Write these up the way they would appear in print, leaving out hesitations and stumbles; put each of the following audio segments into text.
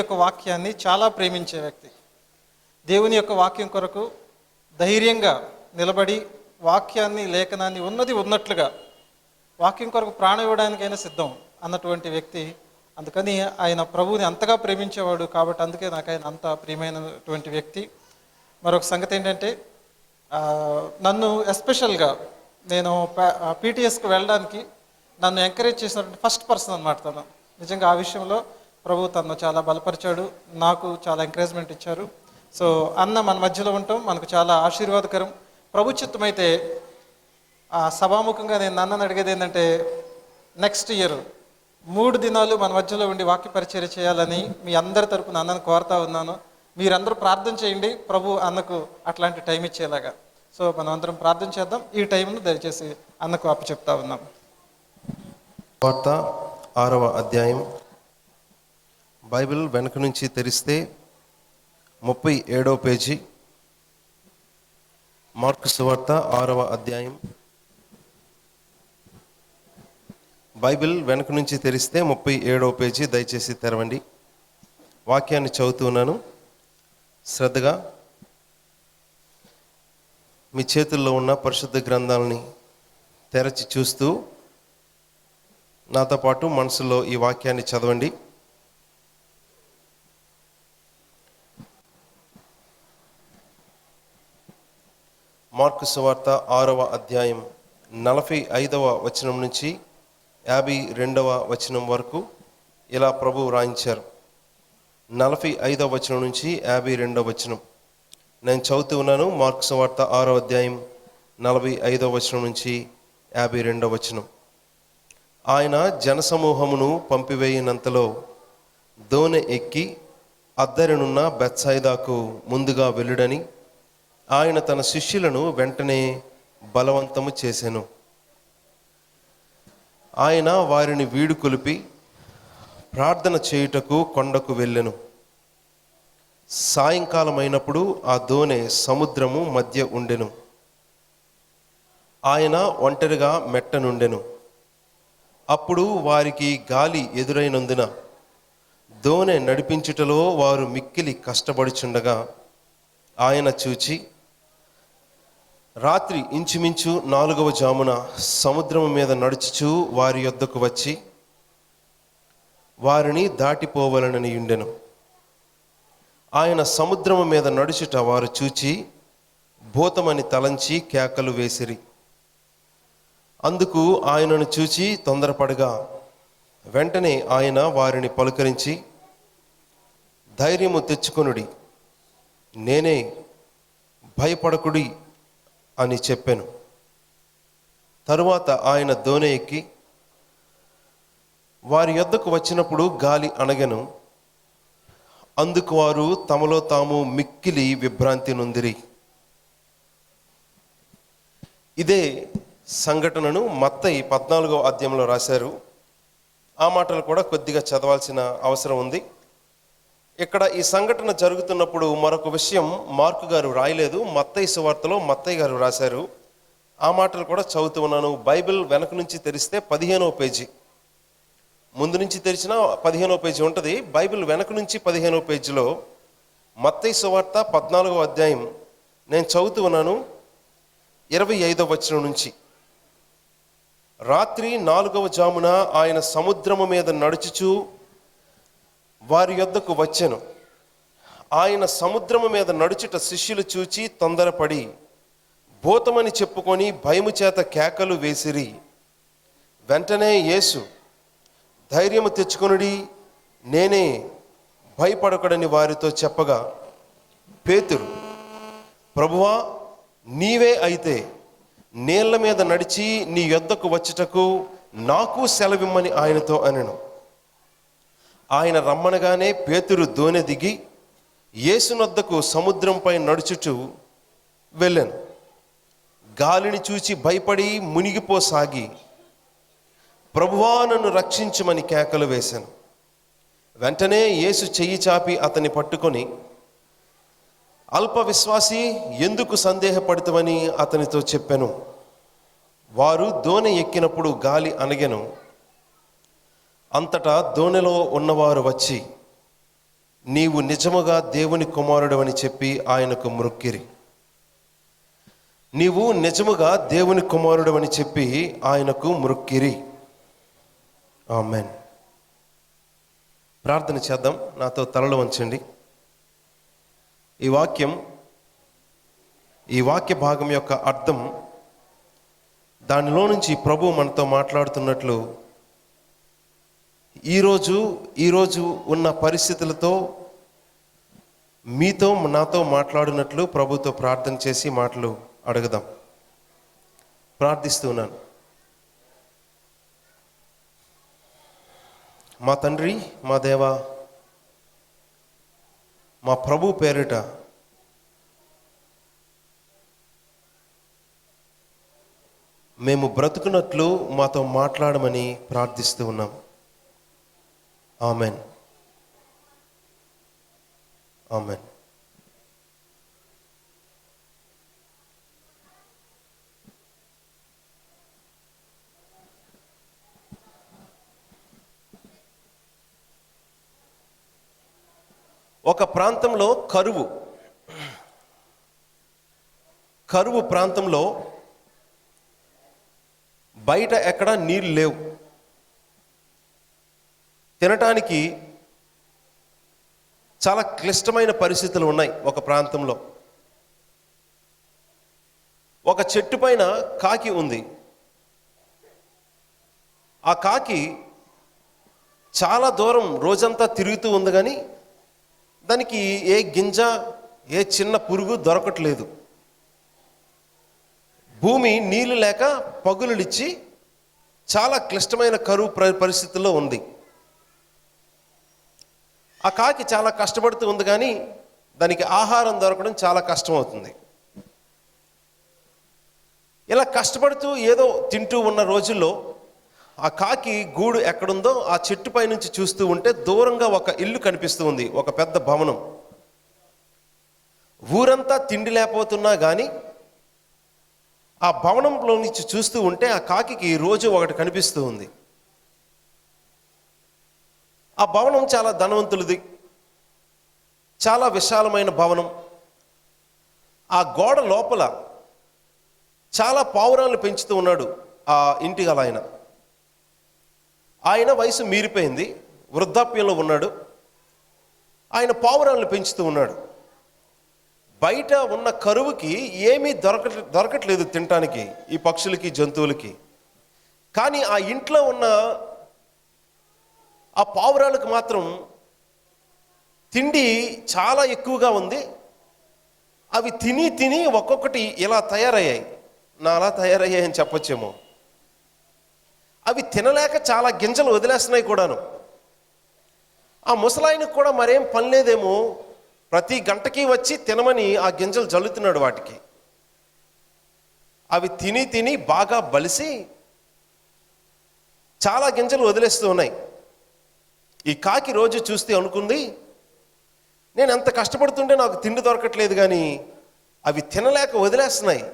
యొక్క వాక్యాన్ని చాలా ప్రేమించే వ్యక్తి. దేవుని యొక్క వాక్యం కొరకు ధైర్యంగా నిలబడి వాక్యాన్ని, లేఖనాన్ని ఉన్నది ఉన్నట్లుగా వాక్యం కొరకు ప్రాణం ఇవ్వడానికైనా సిద్ధం అన్నటువంటి వ్యక్తి. అందుకని ఆయన ప్రభువుని అంతగా ప్రేమించేవాడు కాబట్టి అందుకే నాకు ఆయన అంత ప్రియమైనటువంటి వ్యక్తి. మరొక సంగతి ఏంటంటే, నన్ను ఎస్పెషల్గా నేను పీటీఎస్కి వెళ్ళడానికి నన్ను ఎంకరేజ్ చేసినటువంటి ఫస్ట్ పర్సన్ అనమాట తను. నిజంగా ఆ విషయంలో ప్రభు తను చాలా బలపరిచాడు, నాకు చాలా ఎంకరేజ్మెంట్ ఇచ్చారు. సో అన్న మన మధ్యలో ఉండటం మనకు చాలా ఆశీర్వాదకరం. ప్రభు చిత్తమైతే సభాముఖంగా నేను అన్నను అడిగేది ఏంటంటే, నెక్స్ట్ ఇయర్ 3 దినాలు మన మధ్యలో ఉండి వాక్య పరిచర్య చేయాలని మీ అందరి తరపున అన్నను కోరుతా ఉన్నాను. మీరందరూ ప్రార్థన చేయండి ప్రభు అన్నకు అట్లాంటి టైం ఇచ్చేలాగా. సో మనం అందరం ప్రార్థన చేద్దాం. ఈ టైంను దయచేసి అన్నకు అప్పచెప్తా ఉన్నాం. వార్త 6వ అధ్యాయం. బైబిల్ వెనక నుంచి తెరిస్తే 37వ పేజీ. మార్కు సువార్త 6వ అధ్యాయం. బైబిల్ వెనక నుంచి తెరిస్తే 37వ పేజీ. దయచేసి తెరవండి. వాక్యాన్ని చదువుతున్నాను శ్రద్ధగా. మీ చేతుల్లో ఉన్న పరిశుద్ధ గ్రంథాలని తెరచి చూస్తూ నాతో పాటు మనసులో ఈ వాక్యాన్ని చదవండి. మార్కు సువార్త 6వ అధ్యాయం 45వ వచనం నుంచి 52వ వచనం వరకు ఇలా ప్రభువు రాయించారు. 45వ వచనం నుంచి 52వ వచనం నేను చదువుతూ ఉన్నాను. మార్కు సువార్త 6వ అధ్యాయం 45వ వచనం నుంచి 52వ వచనం. ఆయన జనసమూహమును పంపివేయినంతలో దోణి ఎక్కి అద్దరినున్న బెత్సైదాకు ముందుగా వెళ్ళుడని ఆయన తన శిష్యులను వెంటనే బలవంతము చేసెను. ఆయన వారిని వీడుకొలిపి ప్రార్థన చేయుటకు కొండకు వెళ్ళెను. సాయంకాలం అయినప్పుడు ఆ దోణి సముద్రము మధ్య ఉండెను. ఆయన ఒంటరిగా మెట్టనుండెను. అప్పుడు వారికి గాలి ఎదురైనందున దోణి నడిపించుటలో వారు మిక్కిలి కష్టపడుచుండగా ఆయన చూచి రాత్రి ఇంచుమించు 4వ జామున సముద్రము మీద నడుచుచూ వారి యొద్దకు వచ్చి వారిని దాటిపోవలనని ఉండెను. ఆయన సముద్రము మీద నడుచుట వారు చూచి భూతమని తలంచి కేకలు వేసిరి. అందుకు ఆయనను చూచి తొందరపడగా వెంటనే ఆయన వారిని పలుకరించి ధైర్యము తెచ్చుకొనుడి, నేనే, భయపడకుడి అని చెప్పెను. తరువాత ఆయన దోణి ఎక్కి వారి యొద్దకు వచ్చినప్పుడు గాలి అణగెను. అందుకు వారు తమలో తాము మిక్కిలి విభ్రాంతి నొందిరి. ఇదే సంఘటనను మత్తయి 14వ అధ్యాయంలో రాశారు. ఆ మాటలు కూడా కొద్దిగా చదవాల్సిన అవసరం ఉంది. ఇక్కడ ఈ సంఘటన జరుగుతున్నప్పుడు మరొక విషయం మార్కు గారు రాయలేదు, మత్తయి సువార్తలో మత్తయి గారు రాశారు. ఆ మాటలు కూడా చదువుతూ ఉన్నాను. బైబిల్ వెనక నుంచి తెరిస్తే 15వ పేజీ, ముందు నుంచి తెరిచిన 15వ పేజీ ఉంటుంది. బైబిల్ వెనక నుంచి 15వ పేజీలో మత్తయి సువార్త 14వ అధ్యాయం నేను చదువుతూ ఉన్నాను 25వ వచనం నుంచి. రాత్రి 4వ జామున ఆయన సముద్రము మీద నడుచుచూ వారి యొద్దకు వచ్చెను. ఆయన సముద్రము మీద నడుచుట శిష్యులు చూచి తొందరపడి భూతమని చెప్పుకొని భయము చేత కేకలు వేసిరి. వెంటనే యేసు ధైర్యము తెచ్చుకొనుడి, నేనే, భయపడకడని వారితో చెప్పగా పేతురు ప్రభువా నీవే అయితే నీళ్ల మీద నడిచి నీ యొద్దకు వచ్చుటకు నాకు సెలవిమ్మని ఆయనతో అనెను. ఆయన రమ్మనగానే పేతురు దోణి దిగి యేసునొద్దకు సముద్రంపై నడుచుచు వెళ్ళాను. గాలిని చూచి భయపడి మునిగిపోసాగి ప్రభువా నన్ను రక్షించమని కేకలు వేశాను. వెంటనే యేసు చెయ్యి చాపి అతన్ని పట్టుకొని అల్ప విశ్వాసి ఎందుకు సందేహపడుతావని అతనితో చెప్పాను. వారు దోణి ఎక్కినప్పుడు గాలి అణగెను. అంతటా దోణిలో ఉన్నవారు వచ్చి నీవు నిజముగా దేవుని కుమారుడు అని చెప్పి ఆయనకు మ్రొక్కిరి. నీవు నిజముగా దేవుని కుమారుడు అని చెప్పి ఆయనకు మ్రొక్కిరి. ఆమేన్. ప్రార్థన చేద్దాం. నాతో తలలు వంచండి. ఈ వాక్య భాగం యొక్క అర్థం, దానిలో నుంచి ప్రభు మనతో మాట్లాడుతున్నట్లు ఈరోజు ఉన్న పరిస్థితులతో మీతో నాతో మాట్లాడినట్లు ప్రభుతో ప్రార్థన చేసి మాటలు అడుగుదాం. ప్రార్థిస్తున్నాను. మా తండ్రి, మా దేవా, మా ప్రభు పేరిట మేము బ్రతుకున్నట్లు మాతో మాట్లాడమని ప్రార్థిస్తూ ఉన్నాం. ఆమెన్. ఆమెన్. ఒక ప్రాంతంలో కరువు ప్రాంతంలో బయట ఎక్కడా నీళ్ళు లేవు. తినటానికి చాలా క్లిష్టమైన పరిస్థితులు ఉన్నాయి. ఒక ప్రాంతంలో ఒక చెట్టు పైన కాకి ఉంది. ఆ కాకి చాలా దూరం రోజంతా తిరుగుతూ ఉంది, కానీ దానికి ఏ గింజ, ఏ చిన్న పురుగు దొరకట్లేదు. భూమి నీళ్లు లేక పగులుడిచ్చి చాలా క్లిష్టమైన కరువు పరిస్థితుల్లో ఉంది. ఆ కాకి చాలా కష్టపడుతూ ఉంది, కానీ దానికి ఆహారం దొరకడం చాలా కష్టమవుతుంది. ఇలా కష్టపడుతూ ఏదో తింటూ ఉన్న రోజుల్లో ఆ కాకి గూడు ఎక్కడుందో ఆ చెట్టు పై నుంచి చూస్తూ ఉంటే దూరంగా ఒక ఇల్లు కనిపిస్తూ ఉంది, ఒక పెద్ద భవనం. ఊరంతా తిండి లేకపోతున్నా కానీ ఆ భవనంలో నుంచి చూస్తూ ఉంటే ఆ కాకి రోజు ఒకటి కనిపిస్తూ ఉంది. ఆ భవనం చాలా ధనవంతులది, చాలా విశాలమైన భవనం. ఆ గోడ లోపల చాలా పావురాలను పెంచుతూ ఉన్నాడు ఆ ఇంటి గల ఆయన వయసు మీరిపోయింది, వృద్ధాప్యంలో ఉన్నాడు. ఆయన పావురాలను పెంచుతూ ఉన్నాడు. బయట ఉన్న కరువుకి ఏమీ దొరకట్లేదు తినటానికి ఈ పక్షులకి, జంతువులకి. కానీ ఆ ఇంట్లో ఉన్న ఆ పావురాలకు మాత్రం తిండి చాలా ఎక్కువగా ఉంది. అవి తిని ఒక్కొక్కటి ఇలా తయారయ్యాయి. అలా తయారయ్యాయని చెప్పొచ్చేమో. అవి తినలేక చాలా గింజలు వదిలేస్తున్నాయి కూడాను. ఆ ముసలాయనకు కూడా మరేం పని లేదేమో, ప్రతి గంటకి వచ్చి తినమని ఆ గింజలు జల్లుతున్నాడు వాటికి. అవి తిని బాగా బలిసి చాలా గింజలు వదిలేస్తూ ఉన్నాయి. ఈ కాకి రోజు చూస్తే అనుకుంది, నేను ఎంత కష్టపడుతుంటే నాకు తిండి దొరకట్లేదు, కానీ అవి తినలేక వదిలేస్తున్నాయి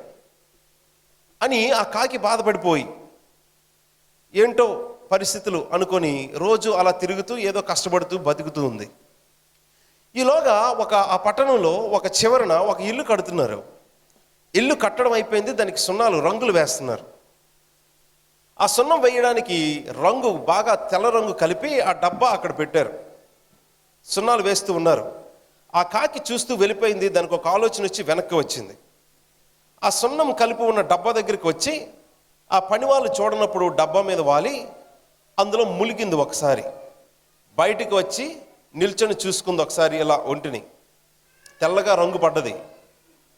అని ఆ కాకి బాధపడిపోయి ఏంటో పరిస్థితులు అనుకొని రోజు అలా తిరుగుతూ ఏదో కష్టపడుతూ బతుకుతూ ఉంది. ఈలోగా ఆ పట్టణంలో ఒక చివరన ఒక ఇల్లు కడుతున్నారు. ఇల్లు కట్టడం అయిపోయింది, దానికి సున్నాలు, రంగులు వేస్తున్నారు. ఆ సున్నం వేయడానికి రంగు బాగా తెల్ల రంగు కలిపి ఆ డబ్బా అక్కడ పెట్టారు. సున్నాలు వేస్తూ ఉన్నారు. ఆ కాకి చూస్తూ వెళ్ళిపోయింది. దానికి ఒక ఆలోచన వచ్చి వెనక్కి వచ్చింది. ఆ సున్నం కలిపి ఉన్న డబ్బా దగ్గరికి వచ్చి ఆ పని వాళ్ళు చూడనప్పుడు డబ్బా మీద వాలి అందులో ములిగింది. ఒకసారి బయటికి వచ్చి నిల్చొని చూసుకుంది. ఒకసారి ఇలా ఒంటిని తెల్లగా రంగు పడ్డది.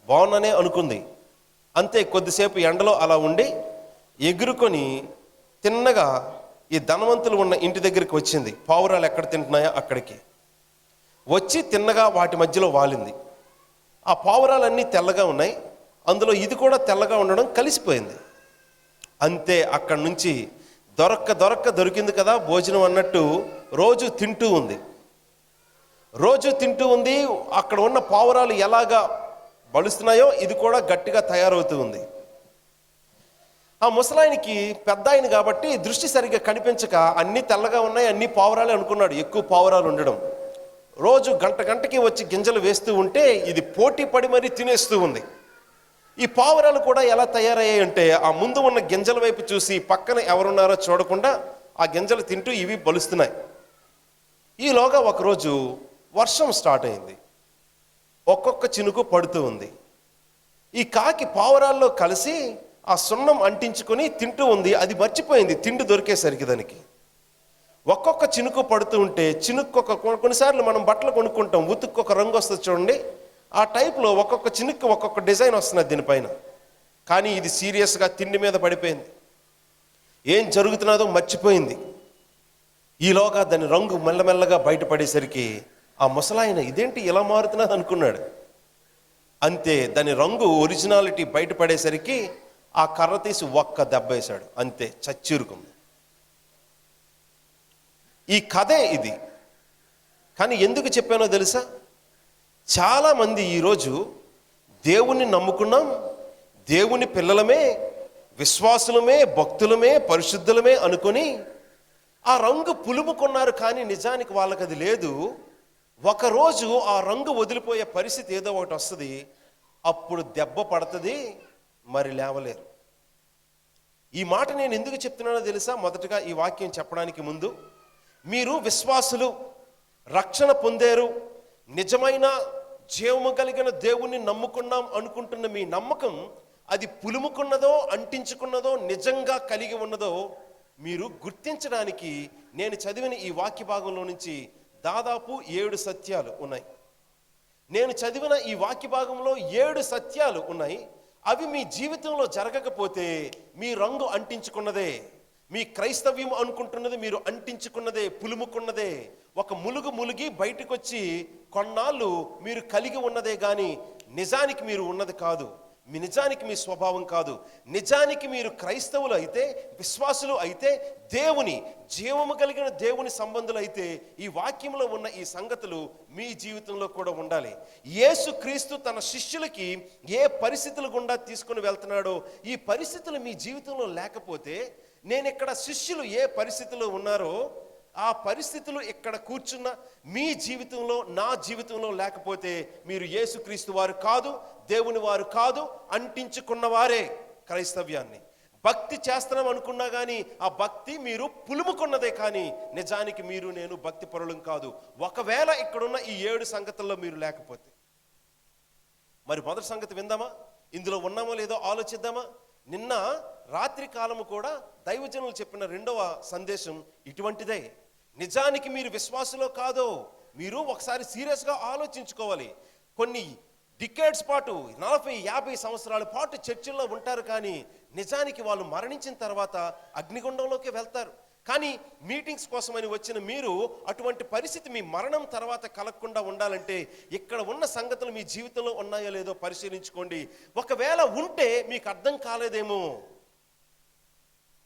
బాగున్నానే అనుకుంది. అంతే, కొద్దిసేపు ఎండలో అలా ఉండి ఎగురుకొని తిన్నగా ఈ ధనవంతులు ఉన్న ఇంటి దగ్గరికి వచ్చింది. పావురాలు ఎక్కడ తింటున్నాయో అక్కడికి వచ్చి తిన్నగా వాటి మధ్యలో వాలింది. ఆ పావురాలన్నీ తెల్లగా ఉన్నాయి, అందులో ఇది కూడా తెల్లగా ఉండడం కలిసిపోయింది. అంతే, అక్కడి నుంచి దొరికింది కదా భోజనం అన్నట్టు రోజు తింటూ ఉంది. అక్కడ ఉన్న పావురాలు ఎలాగా బలుస్తున్నాయో ఇది కూడా గట్టిగా తయారవుతూ ఉంది. ఆ ముసలాయనికి పెద్ద ఆయన కాబట్టి దృష్టి సరిగ్గా కనిపించక అన్నీ తెల్లగా ఉన్నాయి, అన్ని పావురాలే అనుకున్నాడు. ఎక్కువ పావురాలు ఉండడం రోజు గంట గంటకి వచ్చి గింజలు వేస్తూ ఉంటే ఇది పోటీ పడి మరీ తినేస్తూ ఉంది. ఈ పావురాలు కూడా ఎలా తయారయ్యాయి అంటే ఆ ముందు ఉన్న గింజల వైపు చూసి పక్కన ఎవరున్నారో చూడకుండా ఆ గింజలు తింటూ ఇవి బలుస్తున్నాయి. ఈలోగా ఒకరోజు వర్షం స్టార్ట్ అయింది. ఒక్కొక్క చినుకు పడుతూ ఉంది. ఈ కాకి పావురాల్లో కలిసి ఆ సున్నం అంటించుకొని తింటూ ఉంది. అది మర్చిపోయింది తిండి దొరికేసరికి దానికి. ఒక్కొక్క చినుకు పడుతూ ఉంటే కొన్నిసార్లు మనం బట్టలు కొనుక్కుంటాం, ఉతుక్కు ఒక రంగు వస్తుంది చూడండి, ఆ టైప్లో ఒక్కొక్క చినుక్కు ఒక్కొక్క డిజైన్ వస్తున్నది దీనిపైన. కానీ ఇది సీరియస్గా తిండి మీద పడిపోయింది. ఏం జరుగుతున్నదో మర్చిపోయింది. ఈలోగా దాని రంగు మెల్లమెల్లగా బయటపడేసరికి ఆ ముసలాయన ఇదేంటి ఇలా మారుతున్నది అనుకున్నాడు. అంతే, దాని రంగు ఒరిజినాలిటీ బయటపడేసరికి ఆ కర్ర తీసి ఒక్క దెబ్బ వేశాడు. అంతే, చచ్చిరుకుంది. ఈ కథే ఇది. కానీ ఎందుకు చెప్పానో తెలుసా? చాలామంది ఈరోజు దేవుణ్ణి నమ్ముకున్నాం, దేవుని పిల్లలమే, విశ్వాసులమే, భక్తులమే, పరిశుద్ధులమే అనుకొని ఆ రంగు పులుముకున్నారు. కానీ నిజానికి వాళ్ళకి అది లేదు. ఒకరోజు ఆ రంగు వదిలిపోయే పరిస్థితి ఏదో ఒకటి వస్తుంది. అప్పుడు దెబ్బ పడుతుంది, మరి లేవలేరు. ఈ మాట నేను ఎందుకు చెప్తున్నానో తెలుసా? మొదటగా ఈ వాక్యం చెప్పడానికి ముందు, మీరు విశ్వాసులు, రక్షణ పొందారు, నిజమైన జీవము కలిగిన దేవుణ్ణి నమ్ముకున్నాం అనుకుంటున్న మీ నమ్మకం అది పులుముకున్నదో అంటించుకున్నదో నిజంగా కలిగి ఉన్నదో మీరు గుర్తించడానికి నేను చదివిన ఈ వాక్య భాగంలో నుంచి దాదాపు 7 సత్యాలు ఉన్నాయి. నేను చదివిన ఈ వాక్య భాగంలో 7 సత్యాలు ఉన్నాయి. అవి మీ జీవితంలో జరగకపోతే మీ రంగు అంటించుకున్నదే, మీ క్రైస్తవ్యం అనుకుంటున్నది మీరు అంటించుకున్నదే, పులుముకున్నదే. ఒక ములిగి బయటకు వచ్చి కొన్నాళ్ళు మీరు కలిగి ఉన్నదే కానీ నిజానికి మీరు ఉన్నది కాదు. నిజానికి మీ స్వభావం కాదు. నిజానికి మీరు క్రైస్తవులు అయితే, విశ్వాసులు అయితే, దేవుని జీవము కలిగిన దేవుని సంబంధులు అయితే ఈ వాక్యంలో ఉన్న ఈ సంగతులు మీ జీవితంలో కూడా ఉండాలి. యేసుక్రీస్తు తన శిష్యులకి ఏ పరిస్థితులు గుండా తీసుకుని వెళ్తున్నాడో ఈ పరిస్థితులు మీ జీవితంలో లేకపోతే, నేను ఇక్కడ శిష్యులు ఏ పరిస్థితిలో ఉన్నారో ఆ పరిస్థితులు ఇక్కడ కూర్చున్న మీ జీవితంలో, నా జీవితంలో లేకపోతే మీరు యేసుక్రీస్తు వారు కాదు, దేవుని వారు కాదు, అంటించుకున్న వారే క్రైస్తవ్యాన్ని. భక్తి చేస్తున్నాం అనుకున్నా కానీ ఆ భక్తి మీరు పులుముకున్నదే కానీ నిజానికి మీరు నేను భక్తి పరులం కాదు. ఒకవేళ ఇక్కడున్న ఈ 7 సంగతుల్లో మీరు లేకపోతే, మరి మొదటి సంగతి విందామా? ఇందులో ఉన్నామో లేదో ఆలోచిద్దామా? నిన్న రాత్రి కాలము కూడా దైవజనులు చెప్పిన 2వ సందేశం ఇటువంటిదే. నిజానికి మీరు విశ్వాసులో కాదో మీరు ఒకసారి సీరియస్గా ఆలోచించుకోవాలి. కొన్ని డికేడ్స్ పాటు 40-50 సంవత్సరాల పాటు చర్చిల్లో ఉంటారు, కానీ నిజానికి వాళ్ళు మరణించిన తర్వాత అగ్నిగుండంలోకి వెళ్తారు. కానీ మీటింగ్స్ కోసమని వచ్చిన మీరు అటువంటి పరిస్థితి మీ మరణం తర్వాత కలగకుండా ఉండాలంటే ఇక్కడ ఉన్న సంగతులు మీ జీవితంలో ఉన్నాయో లేదో పరిశీలించుకోండి. ఒకవేళ ఉంటే మీకు అర్థం కాలేదేమో,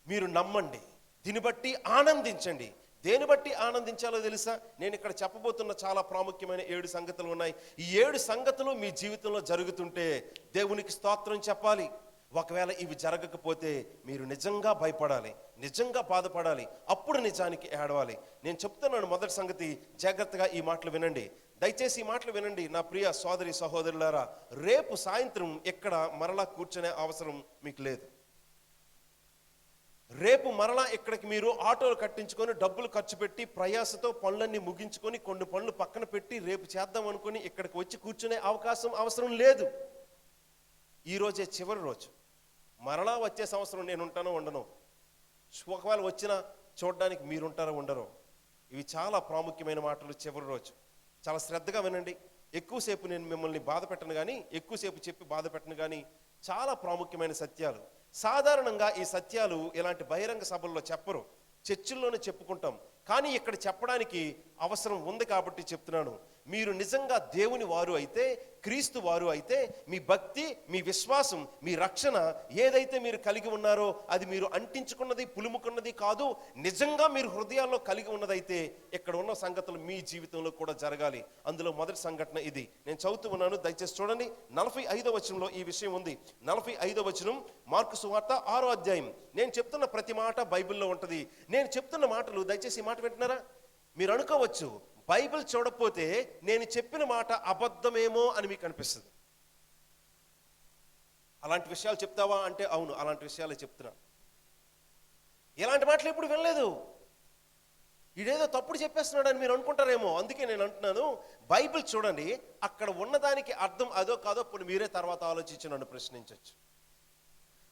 మీరు నమ్మండి, దీన్ని బట్టి ఆనందించండి. దేని బట్టి ఆనందించాలో తెలుసా? నేను ఇక్కడ చెప్పబోతున్న చాలా ప్రాముఖ్యమైన 7 సంగతులు ఉన్నాయి. ఈ 7 సంగతులు మీ జీవితంలో జరుగుతుంటే దేవునికి స్తోత్రం చెప్పాలి. ఒకవేళ ఇవి జరగకపోతే మీరు నిజంగా భయపడాలి, నిజంగా బాధపడాలి, అప్పుడు నిజానికి ఏడవాలి. నేను చెప్తున్నాను మొదటి సంగతి, జాగ్రత్తగా ఈ మాటలు వినండి. దయచేసి ఈ మాటలు వినండి నా ప్రియ సోదరి సహోదరులారా. రేపు సాయంత్రం ఎక్కడ మరలా కూర్చునే అవసరం మీకు లేదు. రేపు మరలా ఇక్కడికి మీరు ఆటోలు కట్టించుకొని డబ్బులు ఖర్చు పెట్టి ప్రయాసతో పనులన్నీ ముగించుకొని కొన్ని పనులు పక్కన పెట్టి రేపు చేద్దాం అనుకుని ఇక్కడికి వచ్చి కూర్చునే అవసరం లేదు. ఈరోజే చివరి రోజు. మరలా వచ్చే సంవత్సరం నేను ఉంటానో ఉండను, ఒకవేళ వచ్చినా చూడడానికి మీరుంటారో ఉండరో. ఇవి చాలా ప్రాముఖ్యమైన మాటలు. చివరి రోజు చాలా శ్రద్ధగా వినండి. ఎక్కువసేపు నేను మిమ్మల్ని బాధ పెట్టను కానీ, ఎక్కువసేపు చెప్పి బాధ పెట్టను కానీ, చాలా ప్రాముఖ్యమైన సత్యాలు. సాధారణంగా ఈ సత్యాలు ఇలాంటి బహిరంగ సభల్లో చెప్పరు, చర్చిల్లోనే చెప్పుకుంటాం. కానీ ఇక్కడ చెప్పడానికి అవసరం ఉంది కాబట్టి చెప్తున్నాను. మీరు నిజంగా దేవుని వారు అయితే, క్రీస్తు వారు అయితే, మీ భక్తి, మీ విశ్వాసం, మీ రక్షణ ఏదైతే మీరు కలిగి ఉన్నారో అది మీరు అంటించుకున్నది, పులుముకున్నది కాదు. నిజంగా మీరు హృదయాల్లో కలిగి ఉన్నదైతే ఇక్కడ ఉన్న సంగతులు మీ జీవితంలో కూడా జరగాలి. అందులో మొదటి సంఘటన ఇది. నేను చదువుతూ ఉన్నాను, దయచేసి చూడండి. 45వ వచనంలో ఈ విషయం ఉంది. 45వ వచనం మార్కు సువార్త 6వ అధ్యాయం. నేను చెప్తున్న ప్రతి మాట బైబిల్లో ఉంటుంది. నేను చెప్తున్న మాటలు దయచేసి ఈ మాట వింటున్నారా? మీరు అనుకోవచ్చు బైబిల్ చూడకపోతే నేను చెప్పిన మాట అబద్ధమేమో అని మీకు అనిపిస్తుంది. అలాంటి విషయాలు చెప్తావా అంటే అవును, అలాంటి విషయాలే చెప్తున్నాను. ఎలాంటి మాటలు ఎప్పుడు వినలేదు, ఇదేదో తప్పుడు చెప్పేస్తున్నాడు అని మీరు అనుకుంటారేమో. అందుకే నేను అంటున్నాను, బైబిల్ చూడండి, అక్కడ ఉన్నదానికి అర్థం అదో కాదో మీరే తర్వాత ఆలోచించి నన్ను ప్రశ్నించవచ్చు.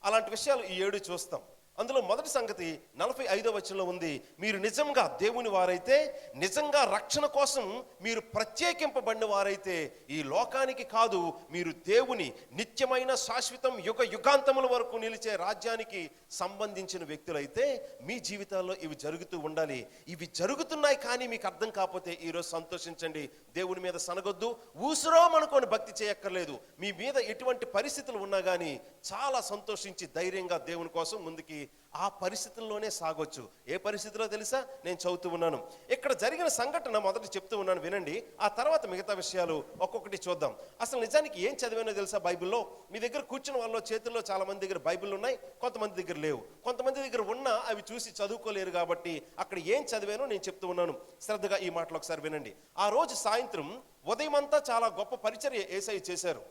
అలాంటి విషయాలు ఈ 7 చూస్తాం. అందులో మొదటి సంగతి 45వ వచనంలో ఉంది, మీరు నిజంగా దేవుని వారైతే, నిజంగా రక్షణ కోసం మీరు ప్రత్యేకింపబడిన వారైతే, ఈ లోకానికి కాదు, మీరు దేవుని నిత్యమైన శాశ్వతం యుగ యుగాంతముల వరకు నిలిచే రాజ్యానికి సంబంధించిన వ్యక్తులైతే మీ జీవితాల్లో ఇవి జరుగుతూ ఉండాలి. ఇవి జరుగుతున్నాయి కానీ మీకు అర్థం కాకపోతే ఈరోజు సంతోషించండి, దేవుని మీద సనగొద్దు, ఊసురోమనుకొని భక్తి చేయక్కర్లేదు. మీ మీద ఎటువంటి పరిస్థితులు ఉన్నా కానీ చాలా సంతోషించి ధైర్యంగా దేవుని కోసం ముందుకి ఆ పరిస్థితుల్లోనే సాగొచ్చు. ఏ పరిస్థితిలో తెలుసా, నేను చదువుతూ ఉన్నాను. ఇక్కడ జరిగిన సంఘటన మొదటి చెప్తూ ఉన్నాను, వినండి. ఆ తర్వాత మిగతా విషయాలు ఒక్కొక్కటి చూద్దాం. అసలు నిజానికి ఏం చదివానో తెలుసా బైబిల్లో? మీ దగ్గర కూర్చున్న వాళ్ళ చేతుల్లో చాలా మంది దగ్గర బైబిల్ ఉన్నాయి, కొంతమంది దగ్గర లేవు. కొంతమంది దగ్గర ఉన్నా అవి చూసి చదువుకోలేరు కాబట్టి అక్కడ ఏం చదివానో నేను చెప్తూ ఉన్నాను. శ్రద్ధగా ఈ మాటలు ఒకసారి వినండి. ఆ రోజు సాయంత్రం ఉదయమంతా చాలా గొప్ప పరిచర్య యేసయ్య చేశారు.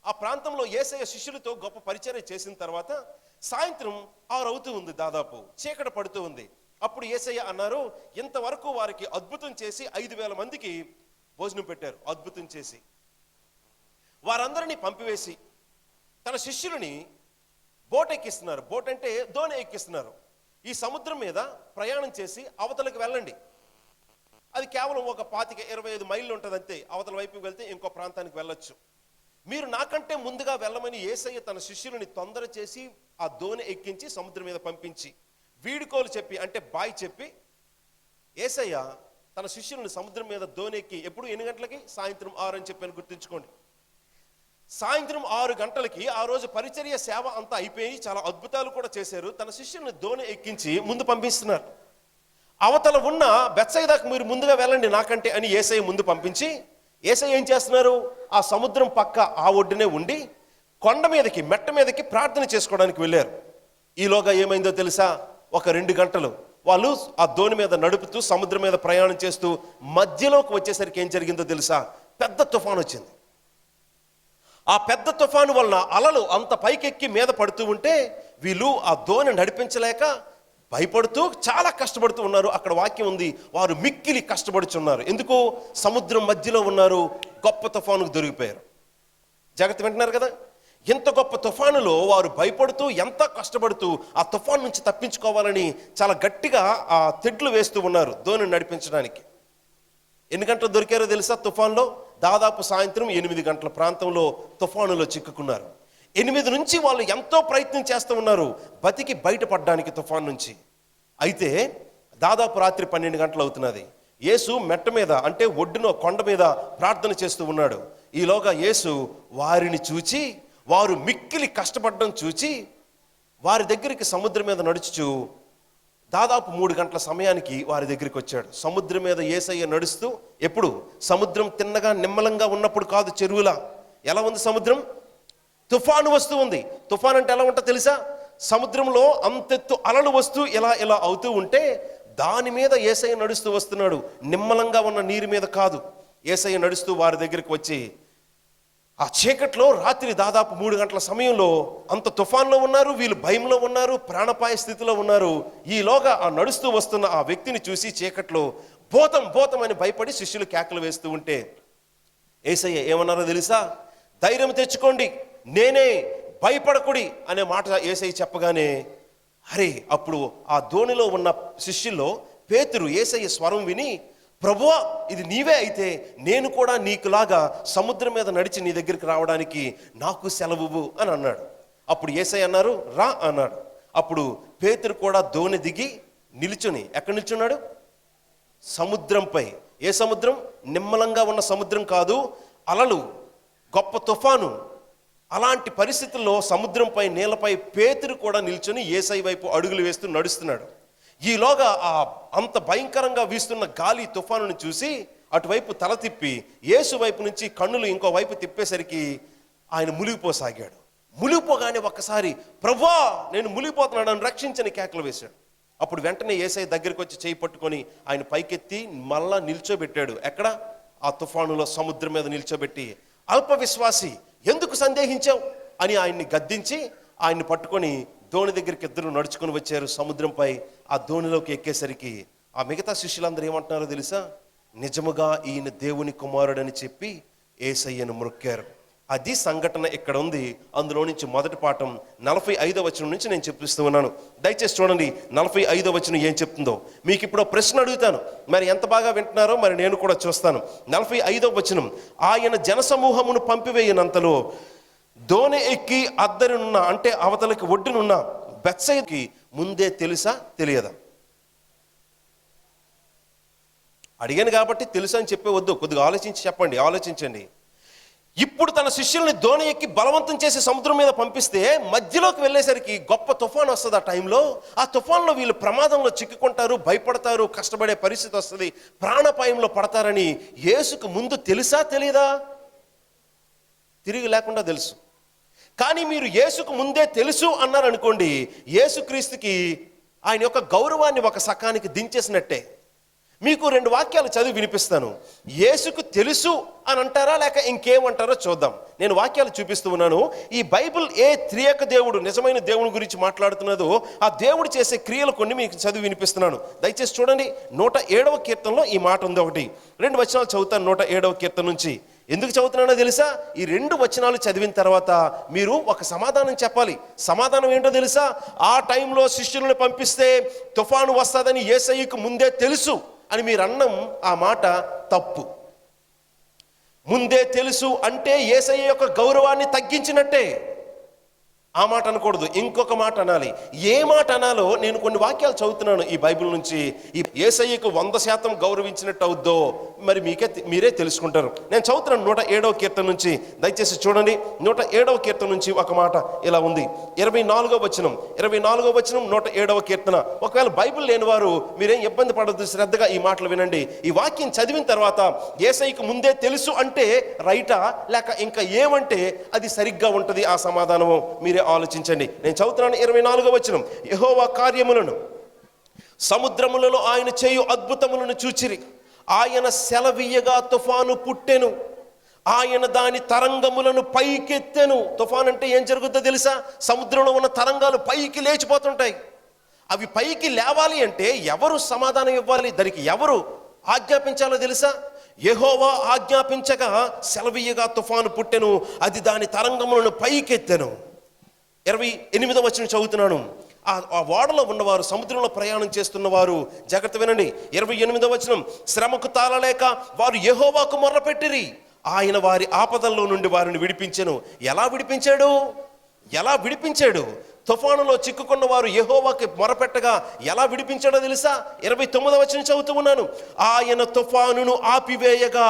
ఆ ప్రాంతంలో యేసయ్య శిష్యులతో గొప్ప పరిచర్య చేసిన తర్వాత సాయంత్రం 6 అవుతూ ఉంది, దాదాపు చీకటి పడుతూ ఉంది. అప్పుడు యేసయ్య అన్నారు, ఇంతవరకు వారికి అద్భుతం చేసి 5,000 మందికి భోజనం పెట్టారు. అద్భుతం చేసి వారందరినీ పంపివేసి తన శిష్యులని బోట్ ఎక్కిస్తున్నారు. బోట్ అంటే దోణి ఎక్కిస్తున్నారు. ఈ సముద్రం మీద ప్రయాణం చేసి అవతలకు వెళ్ళండి. అది కేవలం ఒక 25-25 మైళ్ళు ఉంటుంది అంతే. అవతల వైపుకి వెళ్తే ఇంకో ప్రాంతానికి వెళ్ళొచ్చు. మీరు నాకంటే ముందుగా వెళ్ళమని యేసయ్య తన శిష్యులని తొందర చేసి ఆ దోణి ఎక్కించి సముద్రం మీద పంపించి వీడుకోలు చెప్పి, అంటే బాయ్ చెప్పి, యేసయ్య తన శిష్యులను సముద్రం మీద దోణి ఎక్కి, ఎప్పుడు ఎన్ని గంటలకి? సాయంత్రం 6 అని చెప్పాను, గుర్తుంచుకోండి. సాయంత్రం 6 గంటలకి ఆ రోజు పరిచర్య సేవ అంతా అయిపోయి చాలా అద్భుతాలు కూడా చేశారు. తన శిష్యులను దోణి ఎక్కించి ముందు పంపిస్తున్నారు. అవతల ఉన్న బెత్సయిదాకు మీరు ముందుగా వెళ్ళండి నాకంటే అని యేసయ్య ముందు పంపించి, యేసయ్య ఏం చేస్తున్నారు? ఆ సముద్రం పక్క ఆ ఒడ్డునే ఉండి కొండ మీదకి, మెట్ట మీదకి ప్రార్థన చేసుకోవడానికి వెళ్ళారు. ఈలోగా ఏమైందో తెలుసా? ఒక 2 గంటలు వాళ్ళు ఆ దోణి మీద నడుపుతూ సముద్రం మీద ప్రయాణం చేస్తూ మధ్యలోకి వచ్చేసరికి ఏం జరిగిందో తెలుసా? పెద్ద తుఫాను వచ్చింది. ఆ పెద్ద తుఫాను వలన అలలు అంత పైకెక్కి మీద పడుతూ ఉంటే వీళ్ళు ఆ దోణి నడిపించలేక భయపడుతూ చాలా కష్టపడుతూ ఉన్నారు. అక్కడ వాక్యం ఉంది, వారు మిక్కిలి కష్టపడుచున్నారు. ఎందుకు? సముద్రం మధ్యలో ఉన్నారు, గొప్ప తుఫానుకు దొరికిపోయారు. జాగ్రత్త వింటున్నారు కదా? ఎంత గొప్ప తుఫానులో వారు భయపడుతూ ఎంత కష్టపడుతూ ఆ తుఫాను నుంచి తప్పించుకోవాలని చాలా గట్టిగా ఆ తెడ్లు వేస్తూ ఉన్నారు దోణి నడిపించడానికి. ఎన్ని గంటలు దొరికారో తెలుసా తుఫాన్లో? దాదాపు సాయంత్రం 8 గంటల ప్రాంతంలో తుఫానులో చిక్కుకున్నారు. 8 నుంచి వాళ్ళు ఎంతో ప్రయత్నం చేస్తూ ఉన్నారు బతికి బయటపడడానికి తుఫాన్ నుంచి. అయితే దాదాపు రాత్రి 12 గంటలు అవుతున్నది. యేసు మెట్ట మీద, అంటే ఒడ్డున కొండ మీద ప్రార్థన చేస్తూ ఉన్నాడు. ఈలోగా యేసు వారిని చూచి, వారు మిక్కిలి కష్టపడడం చూచి వారి దగ్గరికి సముద్రం మీద నడుచుచు దాదాపు 3 గంటల సమయానికి వారి దగ్గరికి వచ్చాడు. సముద్రం మీద యేసయ్య నడుస్తూ, ఎప్పుడు? సముద్రం తిన్నగా నిమ్మలంగా ఉన్నప్పుడు కాదు, చెరువులా. ఎలా ఉంది సముద్రం? తుఫాను వస్తూ ఉంది. తుఫాన్ అంటే ఎలా ఉంటుందో తెలుసా? సముద్రంలో అంతెత్తు అలలు వస్తూ ఇలా ఇలా అవుతూ ఉంటే దాని మీద యేసయ్య నడుస్తూ వస్తున్నాడు, నిమ్మలంగా ఉన్న నీరు మీద కాదు. యేసయ్య నడుస్తూ వారి దగ్గరికి వచ్చి ఆ చీకట్లో రాత్రి దాదాపు 3 గంటల సమయంలో అంత తుఫాన్లో ఉన్నారు, వీళ్ళు భయంలో ఉన్నారు, ప్రాణపాయ స్థితిలో ఉన్నారు. ఈలోగా ఆ నడుస్తూ వస్తున్న ఆ వ్యక్తిని చూసి చీకట్లో భూతం భూతం అని భయపడి శిష్యులు కేకలు వేస్తూ ఉంటే యేసయ్య ఏమన్నారో తెలుసా? ధైర్యం తెచ్చుకోండి, నేనే, భయపడకుడి అనే మాట యేసయ్య చెప్పగానే, అరే, అప్పుడు ఆ దోణిలో ఉన్న శిష్యుల్లో పేతురు యేసయ్య స్వరం విని, ప్రభువా, ఇది నీవే అయితే నేను కూడా నీకులాగా సముద్రం మీద నడిచి నీ దగ్గరికి రావడానికి నాకు సెలవు అని అన్నాడు. అప్పుడు యేసయ్య అన్నారు, రా అన్నాడు. అప్పుడు పేతురు కూడా దోణి దిగి నిల్చుని, ఎక్కడ నిల్చున్నాడు? సముద్రంపై. ఏ సముద్రం? నిమ్మలంగా ఉన్న సముద్రం కాదు, అలలు, గొప్ప తుఫాను. అలాంటి పరిస్థితుల్లో సముద్రంపై, నీళ్ళపై పేతురు కూడా నిల్చుని యేసయ్య వైపు అడుగులు వేస్తూ నడుస్తున్నాడు. ఈలోగా ఆ అంత భయంకరంగా వీస్తున్న గాలి తుఫానుని చూసి అటువైపు తల తిప్పి యేసు వైపు నుంచి కన్నులు ఇంకో వైపు తిప్పేసరికి ఆయన మునిగిపోసాగాడు. మునిగిపోగానే ఒక్కసారి, ప్రభువా, నేను మునిగిపోతున్నాను, నన్ను రక్షించని కేకలు వేశాడు. అప్పుడు వెంటనే యేసయ్య దగ్గరికి వచ్చి చేయి పట్టుకొని ఆయన పైకెత్తి మళ్ళా నిల్చోబెట్టాడు. ఎక్కడ? ఆ తుఫానులో, సముద్రం మీద నిల్చోబెట్టి, అల్ప విశ్వాసి ఎందుకు సందేహించావు అని ఆయన్ని గద్దించి ఆయన్ని పట్టుకొని దోణి దగ్గరికి ఇద్దరు నడుచుకొని వచ్చారు సముద్రంపై. ఆ దోణిలోకి ఎక్కేసరికి ఆ మిగతా శిష్యులందరూ ఏమంటున్నారో తెలుసా? నిజముగా ఈయన దేవుని కుమారుడని చెప్పి యేసయ్యను మొక్కారు. అది సంఘటన ఇక్కడ ఉంది. అందులో నుంచి మొదటి పాఠం 45వ వచనం నుంచి నేను చూపిస్తూ ఉన్నాను. దయచేసి చూడండి 45వ వచనం ఏం చెప్తుందో. మీకు ఇప్పుడు ప్రశ్న అడుగుతాను, మరి ఎంత బాగా వింటున్నారో మరి నేను కూడా చూస్తాను. 45వ వచనం, ఆయన జనసమూహమును పంపివేయనంతలో దోణి ఎక్కి అద్దరినున్న, అంటే అవతలకి ఒడ్డునున్న బెత్సయిదాకి ముందే తెలుసా తెలియదా? అడిగాను కాబట్టి తెలుసా అని చెప్పే వద్దు, కొద్దిగా ఆలోచించి చెప్పండి, ఆలోచించండి. ఇప్పుడు తన శిష్యుల్ని దోణి ఎక్కి బలవంతం చేసి సముద్రం మీద పంపిస్తే మధ్యలోకి వెళ్ళేసరికి గొప్ప తుఫాను వస్తుంది. ఆ టైంలో ఆ తుఫాన్లో వీళ్ళు ప్రమాదంలో చిక్కుకుంటారు, భయపడతారు, కష్టపడే పరిస్థితి వస్తుంది, ప్రాణాపాయంలో పడతారని యేసుకు ముందు తెలుసా తెలియదా? తిరిగి లేకుండా తెలుసు. కానీ మీరు యేసుకు ముందే తెలుసు అన్నారనుకోండి, యేసుక్రీస్తుకి ఆయన యొక్క గౌరవాన్ని ఒక సకానికి దించేసినట్టే. మీకు 2 వాక్యాలు చదివి వినిపిస్తాను. యేసుకు తెలుసు అని అంటారా లేక ఇంకేమంటారో చూద్దాం. నేను వాక్యాలు చూపిస్తూ ఉన్నాను. ఈ బైబిల్ ఏ త్రియక దేవుడు, నిజమైన దేవుని గురించి మాట్లాడుతున్నదో ఆ దేవుడు చేసే క్రియలు కొన్ని మీకు చదివి వినిపిస్తున్నాను. దయచేసి చూడండి. 107వ కీర్తనలో ఈ మాట ఉంది. 2 వచనాలు చదువుతాను 107వ కీర్తన నుంచి. ఎందుకు చదువుతున్నానో తెలుసా? ఈ 2 వచనాలు చదివిన తర్వాత మీరు ఒక సమాధానం చెప్పాలి. సమాధానం ఏంటో తెలుసా? ఆ టైంలో శిష్యులను పంపిస్తే తుఫాను వస్తుందని యేసయ్యకు ముందే తెలుసు అని మీరు అన్నం ఆ మాట తప్పు. ముందే తెలుసు అంటే యేసయ్య యొక్క గౌరవాన్ని తగ్గించినట్టే. ఆ మాట అనకూడదు, ఇంకొక మాట అనాలి. ఏ మాట అనాలో నేను కొన్ని వాక్యాలు చదువుతున్నాను ఈ బైబిల్ నుంచి. ఈ యేసయ్యకు 100% గౌరవించినట్టు అవుద్దో మరి మీరే తెలుసుకుంటారు. నేను చదువుతున్నాను 107వ కీర్తన నుంచి. దయచేసి చూడండి. 107వ కీర్తన నుంచి ఒక మాట ఇలా ఉంది. 24వ వచనం 107వ కీర్తన. ఒకవేళ బైబిల్ లేని వారు మీరేం ఇబ్బంది పడద్దు, శ్రద్ధగా ఈ మాటలు వినండి. ఈ వాక్యం చదివిన తర్వాత యేసయ్యకు ముందే తెలుసు అంటే రైటా లేక ఇంకా ఏమంటే అది సరిగ్గా ఉంటుంది ఆ సమాధానము మీరే ఆలోచించండి. నేను చదువుతున్నాను 24వ వచనం. యెహోవా కార్యములను, సముద్రములలో ఆయన చేయు అద్భుతములను చూచిరి. ఆయన సెలవీయగా తుఫాను పుట్టెను, ఆయన దాని తరంగములను పైకెత్తెను. తుఫాన్ అంటే ఏం జరుగుతుందో తెలుసా? సముద్రంలో ఉన్న తరంగాలు పైకి లేచిపోతుంటాయి. అవి పైకి లేవాలి అంటే ఎవరు సమాధానం ఇవ్వాలి? దానికి ఎవరు ఆజ్ఞాపించాలో తెలుసా? యెహోవా ఆజ్ఞాపించగా సెలవీయగా తుఫాను పుట్టెను, అది దాని తరంగములను పైకెత్తెను. 28వ వచనం చదువుతున్నాను. ఆ ఓడలో ఉన్నవారు, సముద్రంలో ప్రయాణం చేస్తున్నవారు జాగ్రత్త వినండి. 28వ వచనం, శ్రమకు తాళలేక వారు యెహోవాకు మొర్రపెట్టిరి, ఆయన వారి ఆపదల్లో నుండి వారిని విడిపించెను. ఎలా విడిపించాడు? తుఫానులో చిక్కుకున్న వారు యెహోవాకి మొరపెట్టగా ఎలా విడిపించాడో తెలుసా? 29వ వచనం చదువుతూ ఉన్నాను. ఆయన తుఫానును ఆపివేయగా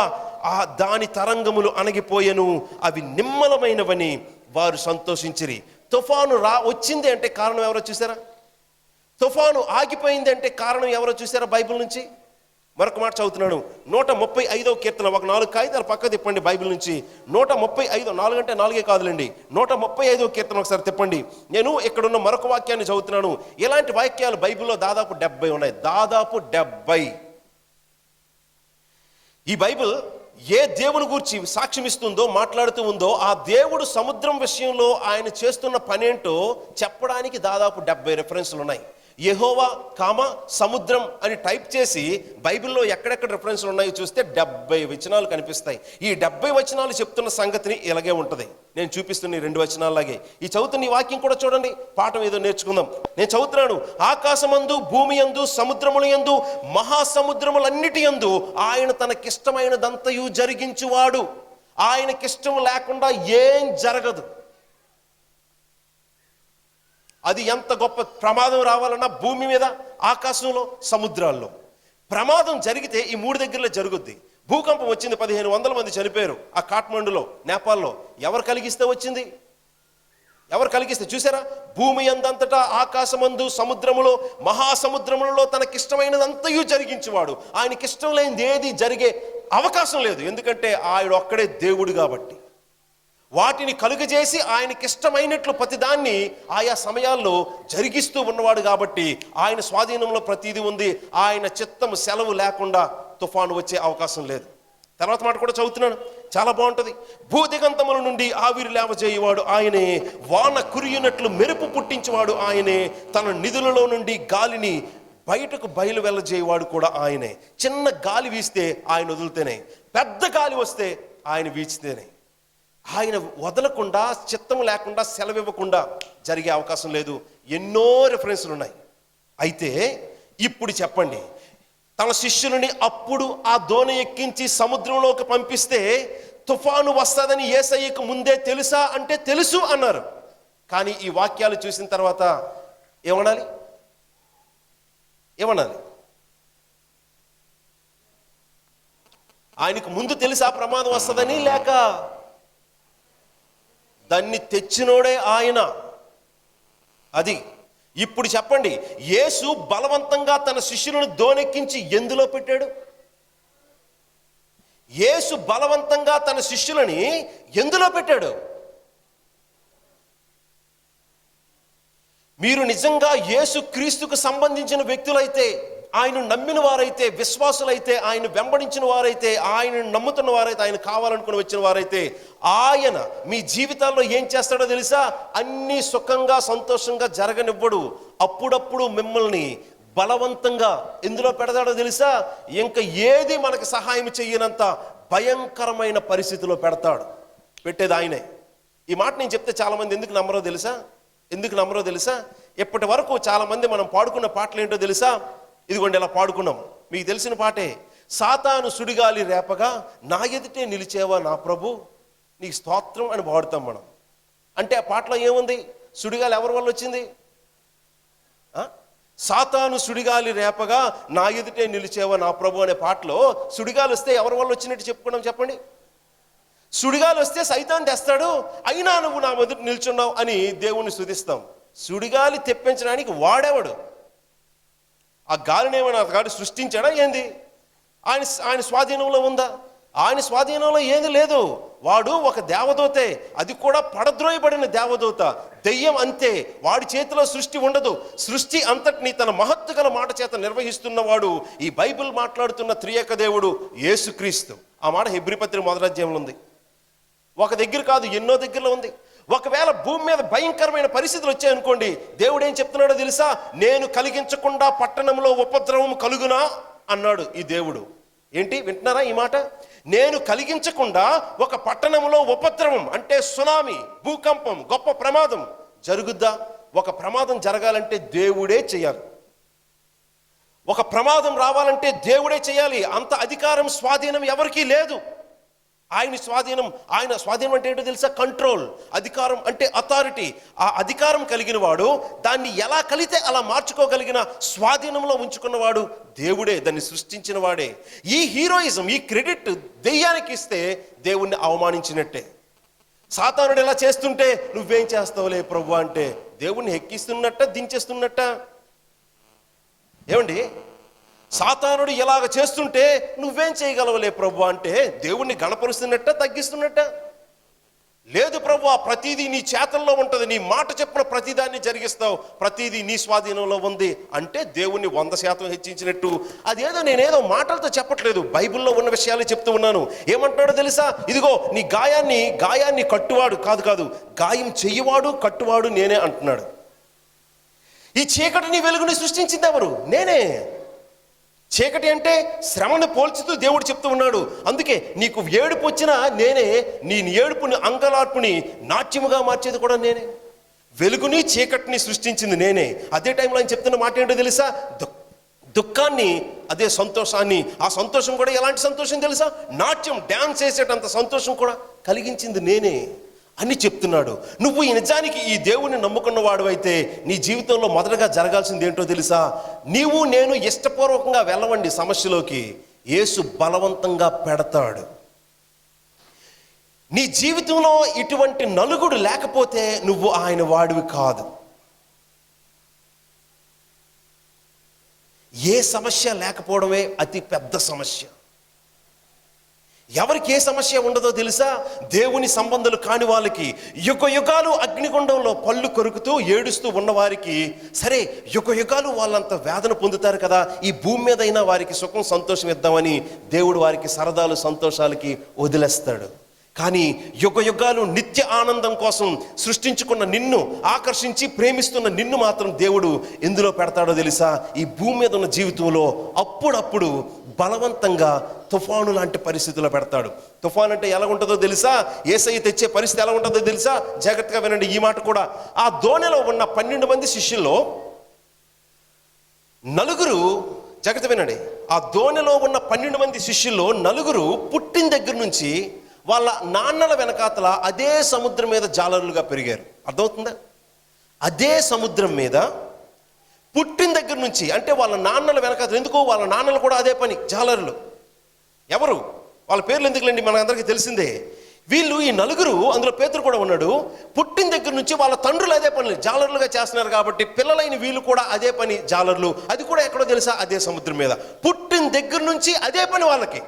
దాని తరంగములు అణగిపోయెను, అవి నిమ్మలమైనవని వారు సంతోషించిరి. తుఫాను వచ్చింది అంటే కారణం ఎవరో చూసారా? తుఫాను ఆగిపోయింది అంటే కారణం ఎవరో చూసారా బైబిల్ నుంచి? మరొక మాట చదువుతున్నాను. 135వ కీర్తన. ఒక 4 కాగితాలు పక్క తిప్పండి బైబిల్ నుంచి. 135, 4 అంటే 4 కాదులేండి, 135వ కీర్తన ఒకసారి తిప్పండి. నేను ఇక్కడున్న మరొక వాక్యాన్ని చదువుతున్నాను. ఇలాంటి వాక్యాలు బైబిల్లో దాదాపు 70 ఉన్నాయి. దాదాపు 70. ఈ బైబిల్ ఏ దేవుని గురించి సాక్ష్యం ఇస్తుందో, మాట్లాడుతూ ఉందో, ఆ దేవుడు సముద్రం విషయంలో ఆయన చేస్తున్న పనేంటో చెప్పడానికి దాదాపు 70 రెఫరెన్స్లు ఉన్నాయి. యెహోవా సముద్రం అని టైప్ చేసి బైబిల్లో ఎక్కడెక్కడ రెఫరెన్స్లు ఉన్నాయో చూస్తే 70 వచనాలు కనిపిస్తాయి. ఈ 70 వచనాలు చెప్తున్న సంగతిని ఇలాగే ఉంటుంది. నేను చూపిస్తున్న 2 వచనాలలాగే ఈ చదువుతున్న ఈ వాక్యం కూడా చూడండి. పాఠం ఏదో నేర్చుకుందాం. నేను చదువుతున్నాను. ఆకాశమందు, భూమి యందు, సముద్రముల యందు, మహాసముద్రములన్నిటి యందు ఆయన తనకిష్టమైనదంతయు జరిగించువాడు. ఆయనకిష్టం లేకుండా ఏం జరగదు. అది ఎంత గొప్ప ప్రమాదం రావాలన్నా భూమి మీద, ఆకాశంలో, సముద్రాల్లో ప్రమాదం జరిగితే ఈ 3 దగ్గరలో జరుగుద్ది. భూకంపం వచ్చింది, 1500 మంది చనిపోయారు ఆ కాఠ్మండులో, నేపాల్లో. ఎవరు కలిగిస్తే చూసారా? భూమి అందంతటా, ఆకాశమందు, సముద్రములో, మహాసముద్రములలో తనకిష్టమైనదంతయు జరిగించేవాడు. ఆయనకిష్టం లేనిది ఏది జరిగే అవకాశం లేదు. ఎందుకంటే ఆయన ఒక్కడే దేవుడు కాబట్టి. వాటిని కలుగజేసి ఆయనకిష్టమైనట్లు ప్రతిదాన్ని ఆయా సమయాల్లో జరిగిస్తూ ఉన్నవాడు కాబట్టి ఆయన స్వాధీనంలో ప్రతిదీ ఉంది. ఆయన చిత్తము సెలవు లేకుండా తుఫాను వచ్చే అవకాశం లేదు. తర్వాత మాట కూడా చదువుతున్నాను, చాలా బాగుంటుంది. భూదిగంతముల నుండి ఆవిరి లేవజేయువాడు ఆయనే, వాన కురియునట్లు మెరుపు పుట్టించేవాడు ఆయనే, తన నిధులలో నుండి గాలిని బయటకు బయలు వెళ్ళజేయవాడు కూడా ఆయనే. చిన్న గాలి వీస్తే ఆయన వదిలితేనే, పెద్ద గాలి వస్తే ఆయన వీచితేనే. ఆయన వదలకుండా, చిత్తం లేకుండా, సెలవివ్వకుండా జరిగే అవకాశం లేదు. ఎన్నో రెఫరెన్స్లు ఉన్నాయి. అయితే ఇప్పుడు చెప్పండి, తన శిష్యులని అప్పుడు ఆ దోణి ఎక్కించి సముద్రంలోకి పంపిస్తే తుఫాను వస్తుందని యేసయ్యకు ముందే తెలుసా అంటే తెలుసు అన్నారు. కానీ ఈ వాక్యాలు చూసిన తర్వాత ఏమనాలి? ఆయనకు ముందు తెలుసా ప్రమాదం వస్తుందని, లేక దాన్ని తెచ్చినోడే ఆయన? అది ఇప్పుడు చెప్పండి, యేసు బలవంతంగా తన శిష్యులను దోనెక్కించి ఎందులో పెట్టాడు? యేసు బలవంతంగా తన శిష్యులని ఎందులో పెట్టాడు? మీరు నిజంగా యేసు క్రీస్తుకు సంబంధించిన వ్యక్తులైతే, ఆయన నమ్మిన వారైతే, విశ్వాసులైతే, ఆయన వెంబడించిన వారైతే, ఆయన నమ్ముతున్న వారైతే, ఆయన కావాలనుకుని వచ్చిన వారైతే, ఆయన మీ జీవితాల్లో ఏం చేస్తాడో తెలుసా? అన్నీ సుఖంగా సంతోషంగా జరగనివ్వడు. అప్పుడప్పుడు మిమ్మల్ని బలవంతంగా ఎందులో పెడతాడో తెలుసా? ఇంకా ఏది మనకు సహాయం చెయ్యనంత భయంకరమైన పరిస్థితిలో పెడతాడు. పెట్టేది ఆయనే. ఈ మాట నేను చెప్తే చాలామంది ఎందుకు నమ్మరో తెలుసా? ఇప్పటి వరకు చాలామంది మనం పాడుకున్న పాటలు ఏంటో తెలుసా? ఇదిగోండి ఇలా పాడుకున్నాం, మీకు తెలిసిన పాటే. సాతాను సుడిగాలి రేపగా నా ఎదుటే నిలిచేవా నా ప్రభు, నీకు స్తోత్రం అని పాడుతాం మనం. అంటే ఆ పాటలో ఏముంది? సుడిగాలి ఎవరి వల్ల వచ్చింది? సాతాను సుడిగాలి రేపగా నా ఎదుటే నిలిచేవా నా ప్రభు అనే పాటలో సుడిగాలి వస్తే ఎవరి వల్ల వచ్చినట్టు చెప్పుకున్నాం చెప్పండి? సుడిగాలి వస్తే సైతాన్ తెస్తాడు, అయినా నువ్వు నా ఎదుట నిల్చున్నావు అని దేవుణ్ణి స్తుతిస్తాం. సుడిగాలి తెప్పించడానికి వాడేవాడు. ఆ గాలిని ఏమైనా గాలి సృష్టించాడా ఏంది? ఆయన స్వాధీనంలో ఉందా? ఆయన స్వాధీనంలో ఏది లేదు. వాడు ఒక దేవదూతే, అది కూడా పడద్రోయబడిన దేవదూత, దెయ్యం అంతే. వాడి చేతిలో సృష్టి ఉండదు. సృష్టి అంతటిని తన మహత్తు గల మాట చేత నిర్వహిస్తున్నవాడు ఈ బైబిల్ మాట్లాడుతున్న త్రియేక దేవుడు యేసుక్రీస్తు. ఆ మాట హెబ్రీ పత్రిక 1వ అధ్యాయంలో ఉంది. ఒక దగ్గర కాదు, ఎన్నో దగ్గరలో ఉంది. ఒకవేళ భూమి మీద భయంకరమైన పరిస్థితులు వచ్చాయనుకోండి, దేవుడు ఏం చెప్తున్నాడో తెలుసా? నేను కలిగించకుండా పట్టణంలో ఉపద్రవం కలుగునా అన్నాడు ఈ దేవుడు. ఏంటి వింటున్నారా ఈ మాట? నేను కలిగించకుండా ఒక పట్టణంలో ఉపద్రవం అంటే సునామీ, భూకంపం, గొప్ప ప్రమాదం జరుగుద్దా? ఒక ప్రమాదం జరగాలంటే దేవుడే చేయాలి. ఒక ప్రమాదం రావాలంటే దేవుడే చేయాలి. అంత అధికారం, స్వాధీనం ఎవరికీ లేదు. ఆయన స్వాధీనం అంటే ఏంటో తెలుసా? కంట్రోల్. అధికారం అంటే అథారిటీ. ఆ అధికారం కలిగిన వాడు, దాన్ని ఎలా కలితే అలా మార్చుకోగలిగిన స్వాధీనంలో ఉంచుకున్నవాడు దేవుడే, దాన్ని సృష్టించిన వాడే. ఈ హీరోయిజం, ఈ క్రెడిట్ దెయ్యానికి ఇస్తే దేవుణ్ణి అవమానించినట్టే. సాతానుడు ఇలా చేస్తుంటే నువ్వేం చేస్తావులే ప్రభు అంటే దేవుణ్ణి ఎక్కిస్తున్నట్ట, దించేస్తున్నట్ట? ఏమండి, సాతానుడు ఇలాగ చేస్తుంటే నువ్వేం చేయగలవులే ప్రభు అంటే దేవుణ్ణి గణపరుస్తున్నట్ట, తగ్గిస్తున్నట్ట? లేదు ప్రభు, ప్రతిదీ నీ చేతల్లో ఉంటుంది, నీ మాట చెప్పిన ప్రతిదాన్ని జరిగిస్తావు, ప్రతిదీ నీ స్వాధీనంలో ఉంది అంటే దేవుణ్ణి 100% హెచ్చించినట్టు. అదేదో నేనేదో మాటలతో చెప్పట్లేదు, బైబిల్లో ఉన్న విషయాలు చెప్తూ ఉన్నాను. ఏమంటున్నాడో తెలుసా? ఇదిగో నీ గాయాన్ని కట్టువాడు కాదు, గాయం చెయ్యవాడు కట్టువాడు నేనే అంటున్నాడు. ఈ చీకటిని వెలుగుని సృష్టించింది ఎవరు? నేనే. చీకటి అంటే శ్రమను పోల్చుతూ దేవుడు చెప్తూ ఉన్నాడు. అందుకే నీకు ఏడుపు వచ్చినా నేనే, నీ ఏడుపుని, అంగలార్పుని నాట్యముగా మార్చేది కూడా నేనే. వెలుగుని చీకటిని సృష్టించింది నేనే. అదే టైంలో ఆయన చెప్తున్న మాట ఏంటో తెలుసా? దుఃఖాన్ని, అదే సంతోషాన్ని, ఆ సంతోషం కూడా ఎలాంటి సంతోషం తెలుసా? నాట్యం, డ్యాన్స్ చేసేటంత సంతోషం కూడా కలిగించింది నేనే అని చెప్తున్నాడు. నువ్వు ఈ నిజానికి ఈ దేవుణ్ణి నమ్ముకున్న వాడువైతే నీ జీవితంలో మొదటగా జరగాల్సింది ఏంటో తెలుసా? నీవు నేను ఇష్టపూర్వకంగా వెళ్ళవండి సమస్యలోకి, యేసు బలవంతంగా పెడతాడు. నీ జీవితంలో ఇటువంటి నలుగుడు లేకపోతే నువ్వు ఆయన వాడివి కాదు. ఏ సమస్య లేకపోవడమే అతి పెద్ద సమస్య. ఎవరికి ఏ సమస్య ఉండదో తెలుసా? దేవుని సంబంధాలు కాని వాళ్ళకి, యుగ యుగాలు అగ్నిగుండంలో పళ్ళు కొరుకుతూ ఏడుస్తూ ఉన్నవారికి, సరే యుగ యుగాలు వాళ్ళంత వేదన పొందుతారు కదా, ఈ భూమి మీదైనా వారికి సుఖం సంతోషం ఇద్దామని దేవుడు వారికి సరదాలు సంతోషాలకి వదిలేస్తాడు. కానీ యుగ యుగాలు నిత్య ఆనందం కోసం సృష్టించుకున్న నిన్ను, ఆకర్షించి ప్రేమిస్తున్న నిన్ను మాత్రం దేవుడు ఎందులో పెడతాడో తెలుసా? ఈ భూమి మీద ఉన్న జీవితంలో అప్పుడప్పుడు బలవంతంగా తుఫాను లాంటి పరిస్థితుల్లో పెడతాడు. తుఫాను అంటే ఎలా ఉంటుందో తెలుసా? యేసయ్య తెచ్చే పరిస్థితి ఎలా ఉంటుందో తెలుసా? జాగ్రత్తగా వినండి ఈ మాట కూడా. ఆ దోణిలో ఉన్న 12 మంది శిష్యుల్లో నలుగురు, జాగ్రత్త వినండి, ఆ దోణిలో ఉన్న 12 మంది శిష్యుల్లో నలుగురు పుట్టిన దగ్గర నుంచి వాళ్ళ నాన్నల వెనకాతల అదే సముద్రం మీద జాలరులుగా పెరిగారు. అర్థమవుతుందా? అదే సముద్రం మీద పుట్టిన దగ్గర నుంచి, అంటే వాళ్ళ నాన్నల వెనకాతల, ఎందుకు వాళ్ళ నాన్నలు కూడా అదే పని, జాలరులు. ఎవరు? వాళ్ళ పేర్లు ఎందుకులేండి, మనందరికీ తెలిసిందే. వీళ్ళు ఈ నలుగురు, అందులో పేతురు కూడా ఉన్నాడు, పుట్టిన దగ్గర నుంచి వాళ్ళ తండ్రులు అదే పని జాలరులుగా చేస్తున్నారు కాబట్టి పిల్లలైన వీళ్ళు కూడా అదే పని జాలరులు. అది కూడా ఎక్కడో తెలుసా? అదే సముద్రం మీద. పుట్టిన దగ్గర నుంచి అదే పని వాళ్ళకి.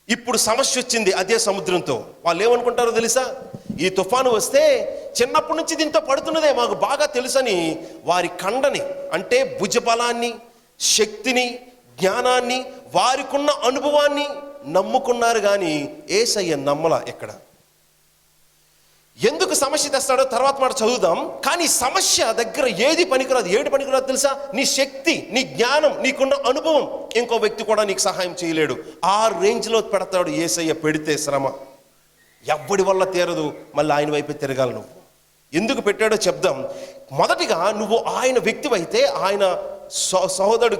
ఇప్పుడు సమస్య వచ్చింది అదే సముద్రంతో. వాళ్ళు ఏమనుకుంటారో తెలుసా? ఈ తుఫాను వస్తే చిన్నప్పటి నుంచి దీంతో పడుతున్నదే మాకు బాగా తెలుసని వారి కండని, అంటే భుజబలాన్ని, శక్తిని, జ్ఞానాన్ని, వారికున్న అనుభవాన్ని నమ్ముకున్నారు. కానీ యేసయ్య నమ్మల. ఎక్కడ ఎందుకు సమస్య తెస్తాడో తర్వాత మాట చదువుదాం. కానీ సమస్య దగ్గర ఏది పనికిరాదు. ఏది పనికిరాదు తెలుసా? నీ శక్తి, నీ జ్ఞానం, నీకున్న అనుభవం ఇంకో వ్యక్తి కూడా నీకు సహాయం చేయలేడు. ఆ రేంజ్లో పెడతాడు యేసయ్య. పెడితే శ్రమ ఎవ్వడి వల్ల తీరదు. మళ్ళీ ఆయన వైపే తిరగాలి నువ్వు. ఎందుకు పెట్టాడో చెప్దాం. మొదటిగా నువ్వు ఆయన వ్యక్తివైతే, ఆయన సహోదరుడు,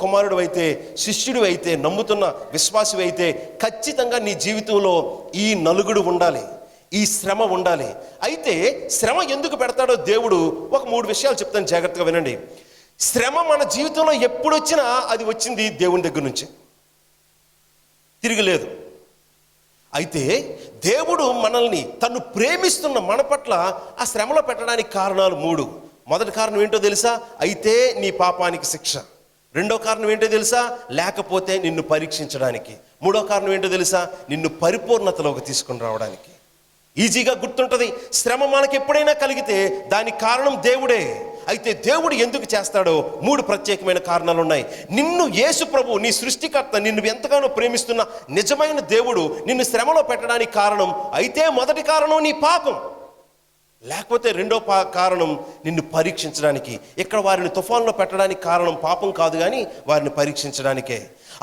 కుమారుడు అయితే, శిష్యుడు అయితే, నమ్ముతున్న విశ్వాసి అయితే, ఖచ్చితంగా నీ జీవితంలో ఈ నలుగుడు ఉండాలి, ఈ శ్రమ ఉండాలి. అయితే శ్రమ ఎందుకు పెడతాడో దేవుడు ఒక 3 విషయాలు చెప్తాను, జాగ్రత్తగా వినండి. శ్రమ మన జీవితంలో ఎప్పుడు వచ్చినా అది వచ్చింది దేవుని దగ్గర నుంచి, తిరిగిలేదు. అయితే దేవుడు మనల్ని తను ప్రేమిస్తున్న మన పట్ల ఆ శ్రమలో పెట్టడానికి కారణాలు 3. మొదటి కారణం ఏంటో తెలుసా? అయితే నీ పాపానికి శిక్ష. రెండో కారణం ఏంటో తెలుసా? లేకపోతే నిన్ను పరీక్షించడానికి. మూడో కారణం ఏంటో తెలుసా? నిన్ను పరిపూర్ణతలోకి తీసుకుని రావడానికి. ఈజీగా గుర్తుంటుంది. శ్రమ మనకి ఎప్పుడైనా కలిగితే దానికి కారణం దేవుడే. అయితే దేవుడు ఎందుకు చేస్తాడో 3 ప్రత్యేకమైన కారణాలు ఉన్నాయి. నిన్ను యేసు ప్రభు, నీ సృష్టికర్త, నిన్ను ఎంతగానో ప్రేమిస్తున్న నిజమైన దేవుడు నిన్ను శ్రమలో పెట్టడానికి కారణం. అయితే మొదటి కారణం నీ పాపం, లేకపోతే రెండో కారణం నిన్ను పరీక్షించడానికి. ఇక్కడ వారిని తుఫాన్లో పెట్టడానికి కారణం పాపం కాదు, కానీ వారిని పరీక్షించడానికే.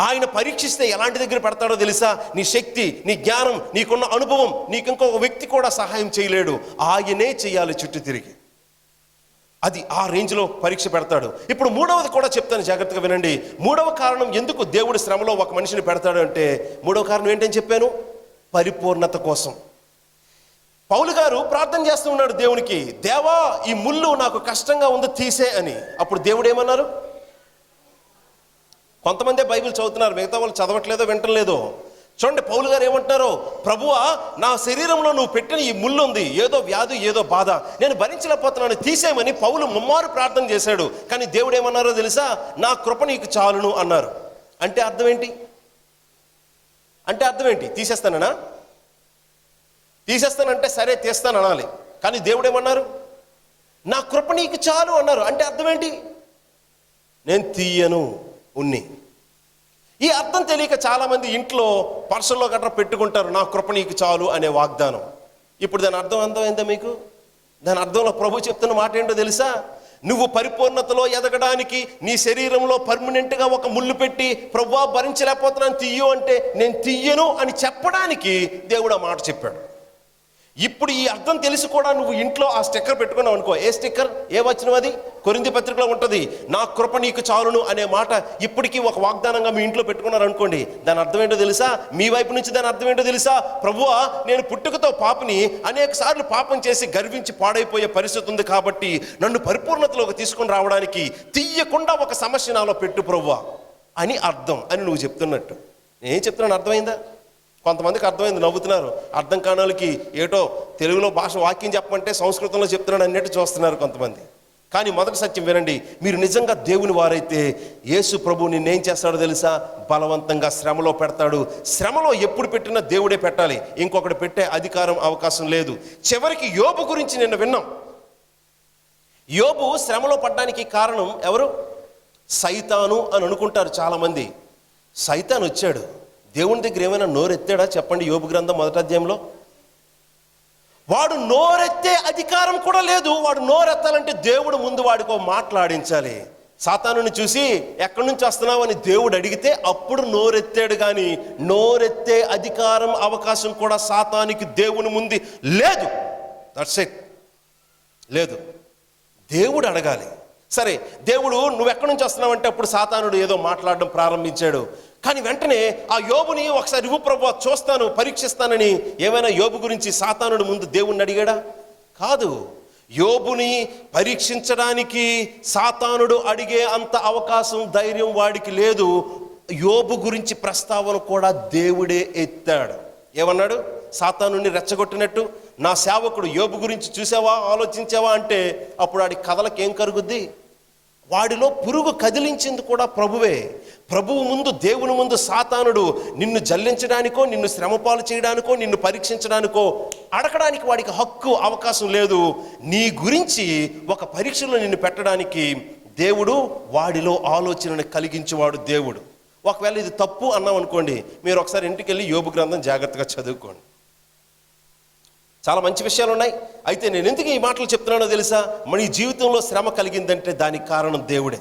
ఆయన పరీక్షిస్తే ఎలాంటి దగ్గర పెడతాడో తెలుసా? నీ శక్తి, నీ జ్ఞానం, నీకున్న అనుభవం, నీకు ఇంకొక వ్యక్తి కూడా సహాయం చేయలేడు. ఆయనే చేయాలి చుట్టూ తిరిగి. అది ఆ రేంజ్లో పరీక్ష పెడతాడు. ఇప్పుడు 3వది కూడా చెప్తాను, జాగ్రత్తగా వినండి. 3వ కారణం ఎందుకు దేవుడు శ్రమలో ఒక మనిషిని పెడతాడు అంటే, 3వ కారణం ఏంటని చెప్పాను? పరిపూర్ణత కోసం. పౌలు గారు ప్రార్థన చేస్తూ ఉన్నాడు దేవునికి, దేవా ఈ ముళ్ళు నాకు కష్టంగా ఉంది, తీసే అని. అప్పుడు దేవుడు ఏమన్నారు? కొంతమందే బైబిల్ చదువుతున్నారు, మిగతా వాళ్ళు చదవట్లేదో వింటలేదో. చూడండి పౌలు గారు ఏమంటున్నారో, ప్రభువా నా శరీరంలో నువ్వు పెట్టిన ఈ ముళ్ళు ఉంది, ఏదో వ్యాధి, ఏదో బాధ, నేను భరించలేకపోతున్నాను, తీసేయమని పౌలు ముమ్మారు ప్రార్థన చేశాడు. కానీ దేవుడు ఏమన్నారో తెలుసా? నా కృప నీకు చాలును అన్నారు. అంటే అర్థం ఏంటి? తీసేస్తానా? తీసేస్తానంటే సరే తీస్తాను అనాలి. కానీ దేవుడు ఏమన్నారు? నా కృప నీకు చాలు అన్నారు. అంటే అర్థం ఏంటి? నేను తీయను ఉన్ని. ఈ అర్థం తెలియక చాలామంది ఇంట్లో పర్సుల్లో గట్రా పెట్టుకుంటారు, నా కృప నీకు చాలు అనే వాగ్దానం. ఇప్పుడు దాని అర్థమైందా మీకు? దాని అర్థంలో ప్రభు చెప్తున్న మాట ఏంటో తెలుసా? నువ్వు పరిపూర్ణతలో ఎదగడానికి నీ శరీరంలో పర్మనెంట్గా ఒక ముళ్ళు పెట్టి, ప్రభువా భరించలేకపోతున్నాను తీయు అంటే, నేను తీయను అని చెప్పడానికి దేవుడు ఆ మాట చెప్పాడు. ఇప్పుడు ఈ అర్థం తెలిసి కూడా నువ్వు ఇంట్లో ఆ స్టిక్కర్ పెట్టుకున్నావు అనుకో. ఏ స్టిక్కర్? ఏ వచనం అది? కొరింథీ పత్రికలో ఉంటుంది. నా కృప నీకు చాలును అనే మాట ఇప్పటికీ ఒక వాగ్దానంగా మీ ఇంట్లో పెట్టుకున్నారు అనుకోండి. దాని అర్థం ఏంటో తెలుసా? మీ వైపు నుంచి దాని అర్థం ఏంటో తెలుసా? ప్రభువా నేను పుట్టుకతో పాపని, అనేక సార్లు పాపం చేసి గర్వించి పాడైపోయే పరిస్థితి ఉంది కాబట్టి నన్ను పరిపూర్ణతలోకి తీసుకొని రావడానికి తీయకుండా ఒక సమస్య నాలో పెట్టు ప్రభువా అని అర్థం అని నువ్వు చెప్తున్నట్టు. నేను చెప్తున్నాను, అర్థమైందా? కొంతమందికి అర్థమైంది, నవ్వుతున్నారు. అర్థం కాని వాళ్ళకి ఏటో తెలుగులో భాష వాక్యం చెప్పమంటే సంస్కృతంలో చెప్తున్నాడు అన్నట్టు చూస్తున్నారు కొంతమంది. కానీ మొదటి సత్యం వినండి, మీరు నిజంగా దేవుని వారైతే యేసు ప్రభు నిన్నేం చేస్తాడో తెలుసా? బలవంతంగా శ్రమలో పెడతాడు. శ్రమలో ఎప్పుడు పెట్టినా దేవుడే పెట్టాలి, ఇంకొకటి పెట్టే అధికారం అవకాశం లేదు. చివరికి యోబు గురించి నిన్న విన్నాం. యోబు శ్రమలో పడ్డానికి కారణం ఎవరు? సైతాను అని అనుకుంటారు చాలామంది. సైతాను వచ్చాడు, దేవుని దగ్గర ఏమైనా నోరెత్తాడా చెప్పండి? యోబు గ్రంథం 1వ అధ్యాయంలో వాడు నోరెత్తే అధికారం కూడా లేదు. వాడు నోరెత్తాలంటే దేవుడు ముందు వాడికో మాట్లాడించాలి. సాతానుని చూసి ఎక్కడి నుంచి వస్తున్నావు అని దేవుడు అడిగితే అప్పుడు నోరెత్తాడు. కానీ నోరెత్తే అధికారం అవకాశం కూడా సాతానికి దేవుని ముందు లేదు. దట్స్ ఇట్, లేదు. దేవుడు అడగాలి. సరే, దేవుడు నువ్వు ఎక్కడి నుంచి వస్తున్నావు అంటే అప్పుడు సాతానుడు ఏదో మాట్లాడడం ప్రారంభించాడు. కానీ వెంటనే ఆ యోబుని ఒకసారి ఇవ్వు ప్రభువా, చూస్తాను, పరీక్షిస్తానని ఏమైనా యోబు గురించి సాతానుడు ముందు దేవుణ్ణి అడిగాడా? కాదు. యోబుని పరీక్షించడానికి సాతానుడు అడిగే అంత అవకాశం, ధైర్యం వాడికి లేదు. యోబు గురించి ప్రస్తావన కూడా దేవుడే ఎత్తాడు. ఏమన్నాడు? సాతానుని రెచ్చగొట్టినట్టు, నా సేవకుడు యోబు గురించి చూసావా, ఆలోచించావా అంటే అప్పుడు వాడి కథలకు ఏం కరుగుద్ది? వాడిలో పురుగు కదిలించింది కూడా ప్రభువే. ప్రభువు ముందు, దేవుని ముందు సాతానుడు నిన్ను జల్లించడానికో, నిన్ను శ్రమపాలు చేయడానికో, నిన్ను పరీక్షించడానికో అడగడానికి వాడికి హక్కు, అవకాశం లేదు. నీ గురించి ఒక పరీక్షలో నిన్ను పెట్టడానికి దేవుడు వాడిలో ఆలోచనను కలిగించేవాడు దేవుడు. ఒకవేళ ఇది తప్పు అన్నాం అనుకోండి, మీరు ఒకసారి ఇంటికి వెళ్ళి యోబు గ్రంథం జాగ్రత్తగా చదువుకోండి. చాలా మంచి విషయాలు ఉన్నాయి. అయితే నేను ఎందుకు ఈ మాటలు చెప్తున్నానో తెలుసా? మన ఈ జీవితంలో శ్రమ కలిగిందంటే దానికి కారణం దేవుడే.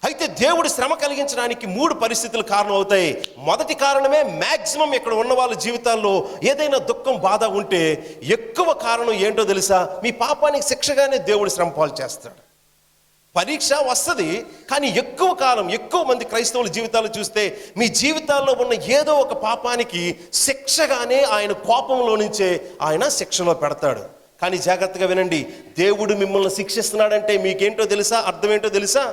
అయితే దేవుడు శ్రమ కలిగించడానికి 3 పరిస్థితులు కారణం అవుతాయి. మొదటి కారణమే మ్యాక్సిమం ఇక్కడ ఉన్న వాళ్ళ జీవితాల్లో ఏదైనా దుఃఖం, బాధ ఉంటే ఎక్కువ కారణం ఏంటో తెలుసా? మీ పాపానికి శిక్షగానే దేవుడు శ్రమ పాలు చేస్తాడు. పరీక్ష వస్తుంది, కానీ ఎక్కువ కాలం, ఎక్కువ మంది క్రైస్తవుల జీవితాలు చూస్తే మీ జీవితాల్లో ఉన్న ఏదో ఒక పాపానికి శిక్షగానే ఆయన కోపంలో నుంచే ఆయన శిక్షలో పెడతాడు. కానీ జాగ్రత్తగా వినండి, దేవుడు మిమ్మల్ని శిక్షిస్తున్నాడంటే మీకేంటో తెలుసా? అర్థం ఏంటో తెలుసా?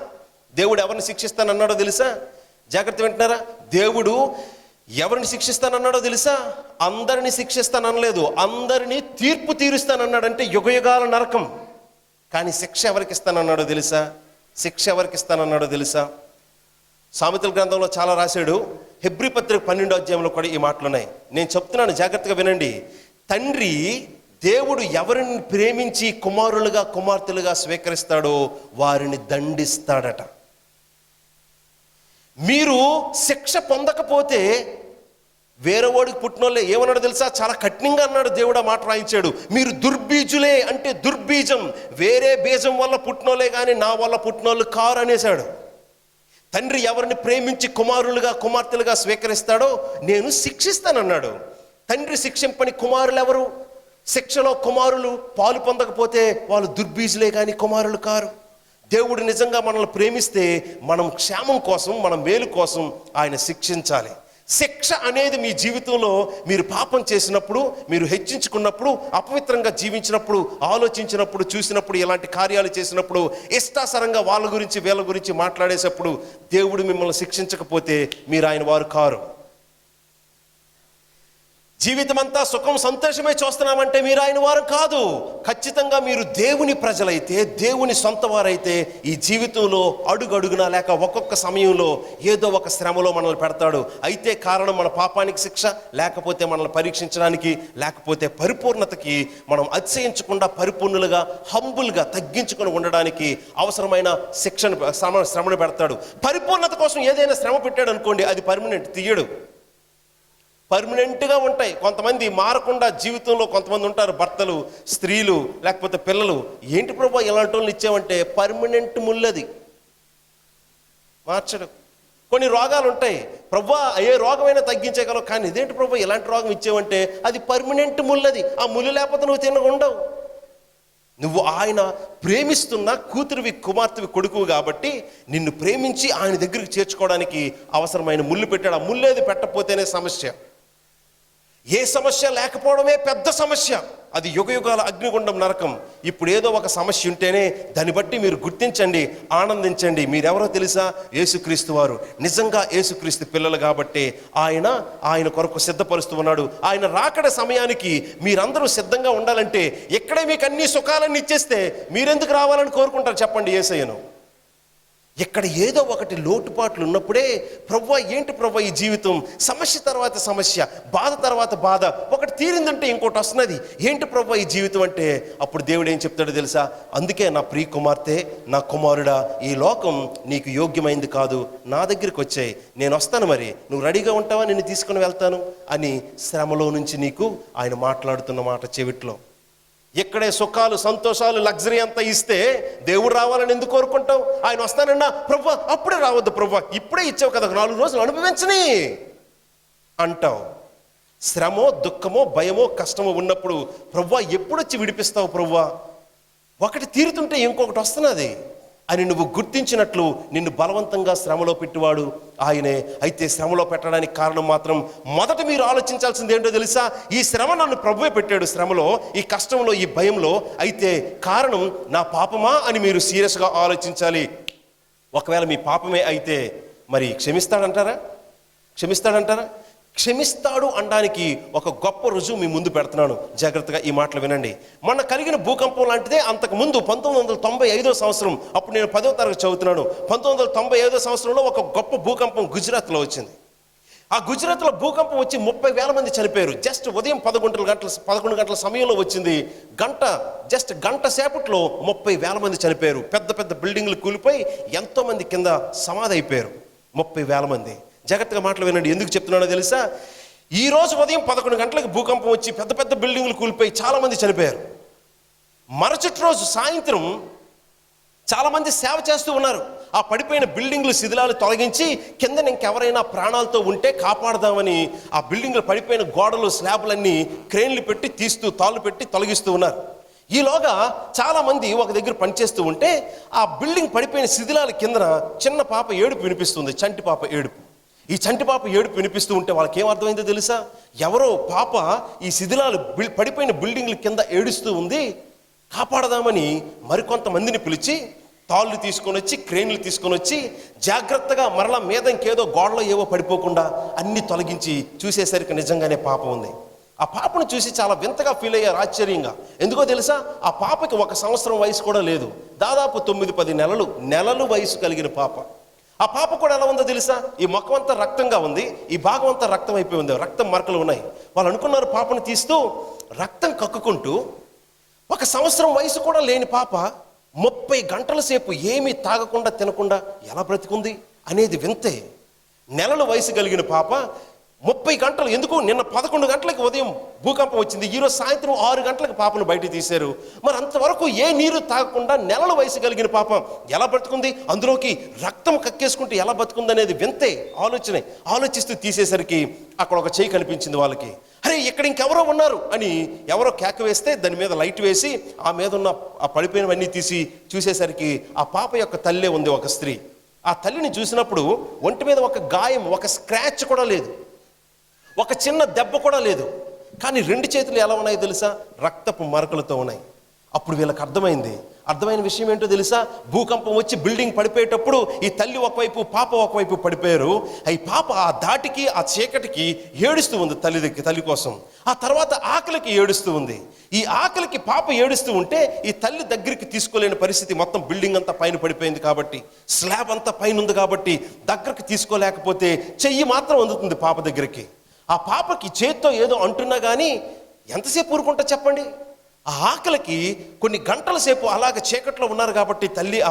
దేవుడు ఎవరిని శిక్షిస్తానన్నాడో తెలుసా? జాగ్రత్త వింటున్నారా? దేవుడు ఎవరిని శిక్షిస్తానన్నాడో తెలుసా? అందరిని శిక్షిస్తాననలేదు, అందరినీ తీర్పు తీరుస్తానన్నాడంటే యుగయుగాల నరకం. కానీ శిక్ష ఎవరికి ఇస్తానన్నాడో తెలుసా? శిక్ష ఎవరికి ఇస్తానన్నాడో తెలుసా? సామెతల గ్రంథంలో చాలా రాశాడు. హెబ్రీ పత్రిక 12వ అధ్యాయంలో కూడా ఈ మాటలు ఉన్నాయి. నేను చెప్తున్నాను, జాగ్రత్తగా వినండి. తండ్రి దేవుడు ఎవరిని ప్రేమించి కుమారులుగా, కుమార్తెలుగా స్వీకరిస్తాడో వారిని దండిస్తాడట. మీరు శిక్ష పొందకపోతే వేరే వాడికి పుట్టినోళ్ళే ఏమన్నాడు తెలుసా? చాలా కఠినంగా అన్నాడు దేవుడు. ఆ మాట రాయించాడు, మీరు దుర్బీజులే, అంటే దుర్బీజం, వేరే బీజం వల్ల పుట్టినోళ్ళే కానీ నా వల్ల పుట్టినోళ్ళు కారు అనేశాడు. తండ్రి ఎవరిని ప్రేమించి కుమారులుగా, కుమార్తెలుగా స్వీకరిస్తాడో నేను శిక్షిస్తానన్నాడు. తండ్రి శిక్షింపని కుమారులు ఎవరు? శిక్షలో కుమారులు పాలు పొందకపోతే వాళ్ళు దుర్బీజులే కానీ కుమారులు కారు. దేవుడు నిజంగా మనల్ని ప్రేమిస్తే మనం క్షేమం కోసం, మన మేలు కోసం ఆయన శిక్షించాలి. శిక్ష అనేది మీ జీవితంలో మీరు పాపం చేసినప్పుడు, మీరు హెచ్చించుకున్నప్పుడు, అపవిత్రంగా జీవించినప్పుడు, ఆలోచించినప్పుడు, చూసినప్పుడు, ఇలాంటి కార్యాలు చేసినప్పుడు, ఇష్టాసరంగా వాళ్ళ గురించి వీళ్ళ గురించి మాట్లాడేటప్పుడు దేవుడు మిమ్మల్ని శిక్షించకపోతే మీరు ఆయన వారు కారు. జీవితం అంతా సుఖం, సంతోషమే చూస్తున్నామంటే మీరు ఆయన వారు కాదు. ఖచ్చితంగా మీరు దేవుని ప్రజలైతే, దేవుని సొంత వారైతే ఈ జీవితంలో అడుగడుగునా లేక ఒక్కొక్క సమయంలో ఏదో ఒక శ్రమలో మనల్ని పెడతాడు. అయితే కారణం మన పాపానికి శిక్ష, లేకపోతే మనల్ని పరీక్షించడానికి, లేకపోతే పరిపూర్ణతకి మనం అతిశయించకుండా పరిపూర్ణులుగా, హంబుల్గా తగ్గించుకొని ఉండడానికి అవసరమైన శిక్షను, శ్రమను పెడతాడు. పరిపూర్ణత కోసం ఏదైనా శ్రమ పెట్టాడు అనుకోండి, అది పర్మనెంట్ తీయడు. పర్మనెంట్గా ఉంటాయి. కొంతమంది మారకుండా జీవితంలో కొంతమంది ఉంటారు, భర్తలు, స్త్రీలు, లేకపోతే పిల్లలు. ఏంటి ప్రభా ఇలాంటి వాళ్ళని ఇచ్చామంటే పర్మనెంట్ ముల్లది, మార్చడు. కొన్ని రోగాలు ఉంటాయి, ప్రభా ఏ రోగమైనా తగ్గించగలవు, కానీ ఇదేంటి ప్రభా ఇలాంటి రోగం ఇచ్చావంటే అది పర్మనెంట్ ముల్లది. ఆ ముళ్ళు లేకపోతే నువ్వు తినగా ఉండవు. నువ్వు ఆయన ప్రేమిస్తున్న కూతురివి, కుమార్తెవి, కొడుకువి కాబట్టి నిన్ను ప్రేమించి ఆయన దగ్గరికి చేర్చుకోవడానికి అవసరమైన ముళ్ళు పెట్టాడు. ఆ ముల్లేది పెట్టకపోతేనే సమస్య. ఏ సమస్య లేకపోవడమే పెద్ద సమస్య. అది యుగయుగాల అగ్నిగుండం నరకం. ఇప్పుడు ఏదో ఒక సమస్య ఉంటేనే దాన్ని బట్టి మీరు గుర్తించండి, ఆనందించండి. మీరెవరో తెలుసా? యేసుక్రీస్తు వారు. నిజంగా యేసుక్రీస్తు పిల్లలు కాబట్టి ఆయన కొరకు సిద్ధపరుస్తూ ఉన్నాడు. ఆయన రాకడ సమయానికి మీరందరూ సిద్ధంగా ఉండాలంటే ఇక్కడే మీకు అన్ని సుఖాలన్నీ ఇచ్చేస్తే మీరెందుకు రావాలని కోరుకుంటారు చెప్పండి యేసయ్యను? ఇక్కడ ఏదో ఒకటి లోటుపాట్లు ఉన్నప్పుడే ప్రభువా ఏంటి ప్రభువా ఈ జీవితం, సమస్య తర్వాత సమస్య, బాధ తర్వాత బాధ, ఒకటి తీరిందంటే ఇంకోటి వస్తున్నది, ఏంటి ప్రభువా ఈ జీవితం అంటే అప్పుడు దేవుడు ఏం చెప్తాడో తెలుసా? అందుకే నా ప్రియ కుమార్తె, నా కుమారుడా, ఈ లోకం నీకు యోగ్యమైంది కాదు, నా దగ్గరికి వచ్చాయి, నేను వస్తాను, మరి నువ్వు రెడీగా ఉంటావా, నిన్ను తీసుకుని వెళ్తాను అని శ్రమలో నుంచి నీకు ఆయన మాట్లాడుతున్న మాట చెవిట్లో. ఇక్కడే సుఖాలు సంతోషాలు లగ్జరీ అంతా ఇస్తే దేవుడు రావాలని ఎందుకు కోరుకుంటావు? ఆయన వస్తానన్నా ప్రభువా అప్పుడే రావద్దు ప్రభువా, ఇప్పుడే ఇచ్చావు కదా, 4 రోజులు అనుభవించని అంటావు. శ్రమో దుఃఖమో భయమో కష్టమో ఉన్నప్పుడు ప్రభువా ఎప్పుడొచ్చి విడిపిస్తావు ప్రభువా, ఒకటి తీరుతుంటే ఇంకొకటి వస్తున్నది అని నువ్వు గుర్తించినట్లు నిన్ను బలవంతంగా శ్రమలో పెట్టివాడు ఆయనే. అయితే శ్రమలో పెట్టడానికి కారణం మాత్రం మొదట మీరు ఆలోచించాల్సింది ఏంటో తెలుసా? ఈ శ్రమ నన్ను ప్రభువే పెట్టాడు, శ్రమలో, ఈ కష్టంలో, ఈ భయంలో. అయితే కారణం నా పాపమా అని మీరు సీరియస్గా ఆలోచించాలి. ఒకవేళ మీ పాపమే అయితే మరి క్షమిస్తాడంటారా? క్షమిస్తాడు అనడానికి ఒక గొప్ప రుజువు మీ ముందు పెడుతున్నాను. జాగ్రత్తగా ఈ మాటలు వినండి. మొన్న కలిగిన భూకంపం లాంటిదే అంతకుముందు 1995 సంవత్సరం, అప్పుడు నేను 10వ తరగతి చదువుతున్నాను. 1995 సంవత్సరంలో ఒక గొప్ప భూకంపం గుజరాత్లో వచ్చింది. ఆ గుజరాత్లో భూకంపం వచ్చి 30,000 మంది చనిపోయారు. జస్ట్ ఉదయం 11 గంటల సమయంలో వచ్చింది. గంట సేపట్లో 30,000 మంది చనిపోయారు. పెద్ద పెద్ద బిల్డింగ్లు కూలిపోయి ఎంతోమంది కింద సమాధి అయిపోయారు. 30,000 మంది. జాగ్రత్తగా మాటలు వినండి, ఎందుకు చెప్తున్నానో తెలుసా? ఈ రోజు ఉదయం 11 గంటలకు భూకంపం వచ్చి పెద్ద పెద్ద బిల్డింగ్లు కూలిపోయి చాలామంది చనిపోయారు. మరుసటి రోజు సాయంత్రం చాలామంది సేవ చేస్తూ ఉన్నారు. ఆ పడిపోయిన బిల్డింగ్లు శిథిలాలు తొలగించి కింద ఇంకెవరైనా ప్రాణాలతో ఉంటే కాపాడదామని ఆ బిల్డింగ్లు పడిపోయిన గోడలు స్లాబ్లన్నీ క్రేన్లు పెట్టి తీస్తూ తాళ్ళు పెట్టి తొలగిస్తూ ఉన్నారు. ఈలోగా చాలామంది ఒక దగ్గర పనిచేస్తూ ఉంటే ఆ బిల్డింగ్ పడిపోయిన శిథిలాల కిందన చిన్న పాప ఏడుపు వినిపిస్తుంది, చంటి పాప ఏడుపు. ఈ చంటి పాప ఏడుపు వినిపిస్తూ ఉంటే వాళ్ళకి ఏమర్థమైందో తెలుసా? ఎవరో పాప ఈ శిథిలాలు పడిపోయిన బిల్డింగ్ల కింద ఏడుస్తూ ఉంది, కాపాడదామని మరికొంతమందిని పిలిచి తాళ్ళు తీసుకొని వచ్చి క్రేన్లు తీసుకొని వచ్చి జాగ్రత్తగా మరలా మీద ఇంకేదో గోడలో ఏవో పడిపోకుండా అన్ని తొలగించి చూసేసరికి నిజంగానే పాప ఉంది. ఆ పాపను చూసి చాలా వింతగా ఫీల్ అయ్యారు, ఆశ్చర్యంగా. ఎందుకో తెలుసా? ఆ పాపకి 1 సంవత్సరం వయసు కూడా లేదు, దాదాపు 9-10 నెలలు వయసు కలిగిన పాప. ఆ పాప కూడా ఎలా ఉందో తెలుసా? ఈ ముఖం అంతా రక్తంగా ఉంది, ఈ భాగం అంతా రక్తం అయిపోయి ఉంది, రక్తం మరకలు ఉన్నాయి. వాళ్ళు అనుకున్నారు పాపను తీస్తూ రక్తం కక్కుకుంటూ 1 సంవత్సరం వయసు కూడా లేని పాప 30 గంటల సేపు ఏమీ తాగకుండా తినకుండా ఎలా బ్రతికుంది అనేది వింతే. నెలల వయసు కలిగిన పాప 30 గంటలు ఎందుకు? నిన్న 11 గంటలకు ఉదయం భూకంపం వచ్చింది, ఈరోజు సాయంత్రం 6 గంటలకు పాపను బయట తీశారు. మరి అంతవరకు ఏ నీరు తాగకుండా నెలల వయసు కలిగిన పాప ఎలా బ్రతుకుంది? అందులోకి రక్తం కక్కేసుకుంటూ ఎలా బతుకుంది అనేది వింతే. ఆలోచిస్తూ తీసేసరికి అక్కడ ఒక చెయ్యి కనిపించింది వాళ్ళకి. అరే ఇక్కడ ఇంకెవరో ఉన్నారు అని ఎవరో కేక వేస్తే దాని మీద లైట్ వేసి ఆ మీద ఉన్న ఆ పడిపోయినవన్నీ తీసి చూసేసరికి ఆ పాప యొక్క తల్లే ఉంది, ఒక స్త్రీ. ఆ తల్లిని చూసినప్పుడు ఒంటి మీద ఒక గాయం, ఒక స్క్రాచ్ కూడా లేదు, ఒక చిన్న దెబ్బ కూడా లేదు. కానీ 2 చేతులు ఎలా ఉన్నాయో తెలుసా? రక్తపు మరకలతో ఉన్నాయి. అప్పుడు వీళ్ళకి అర్థమైన విషయం ఏంటో తెలుసా? భూకంపం వచ్చి బిల్డింగ్ పడిపోయేటప్పుడు ఈ తల్లి ఒకవైపు పాప ఒకవైపు పడిపోయారు. ఈ పాప ఆ ధాటికి ఆ చీకటికి ఏడుస్తూ ఉంది తల్లి కోసం. ఆ తర్వాత ఆకలికి ఏడుస్తూ ఉంది. ఈ ఆకలికి పాప ఏడుస్తూ ఉంటే ఈ తల్లి దగ్గరికి తీసుకోలేని పరిస్థితి. మొత్తం బిల్డింగ్ అంతా పైన పడిపోయింది కాబట్టి, స్లాబ్ అంతా పైన ఉంది కాబట్టి దగ్గరికి తీసుకోలేకపోతే చెయ్యి మాత్రం అందుతుంది పాప దగ్గరికి. ఆ పాపకి చేత్తో ఏదో అంటున్నా కానీ ఎంతసేపు ఊరుకుంటా చెప్పండి? ఆ ఆకలికి కొన్ని గంటల సేపు అలాగ చీకట్లో ఉన్నారు కాబట్టి తల్లి ఆ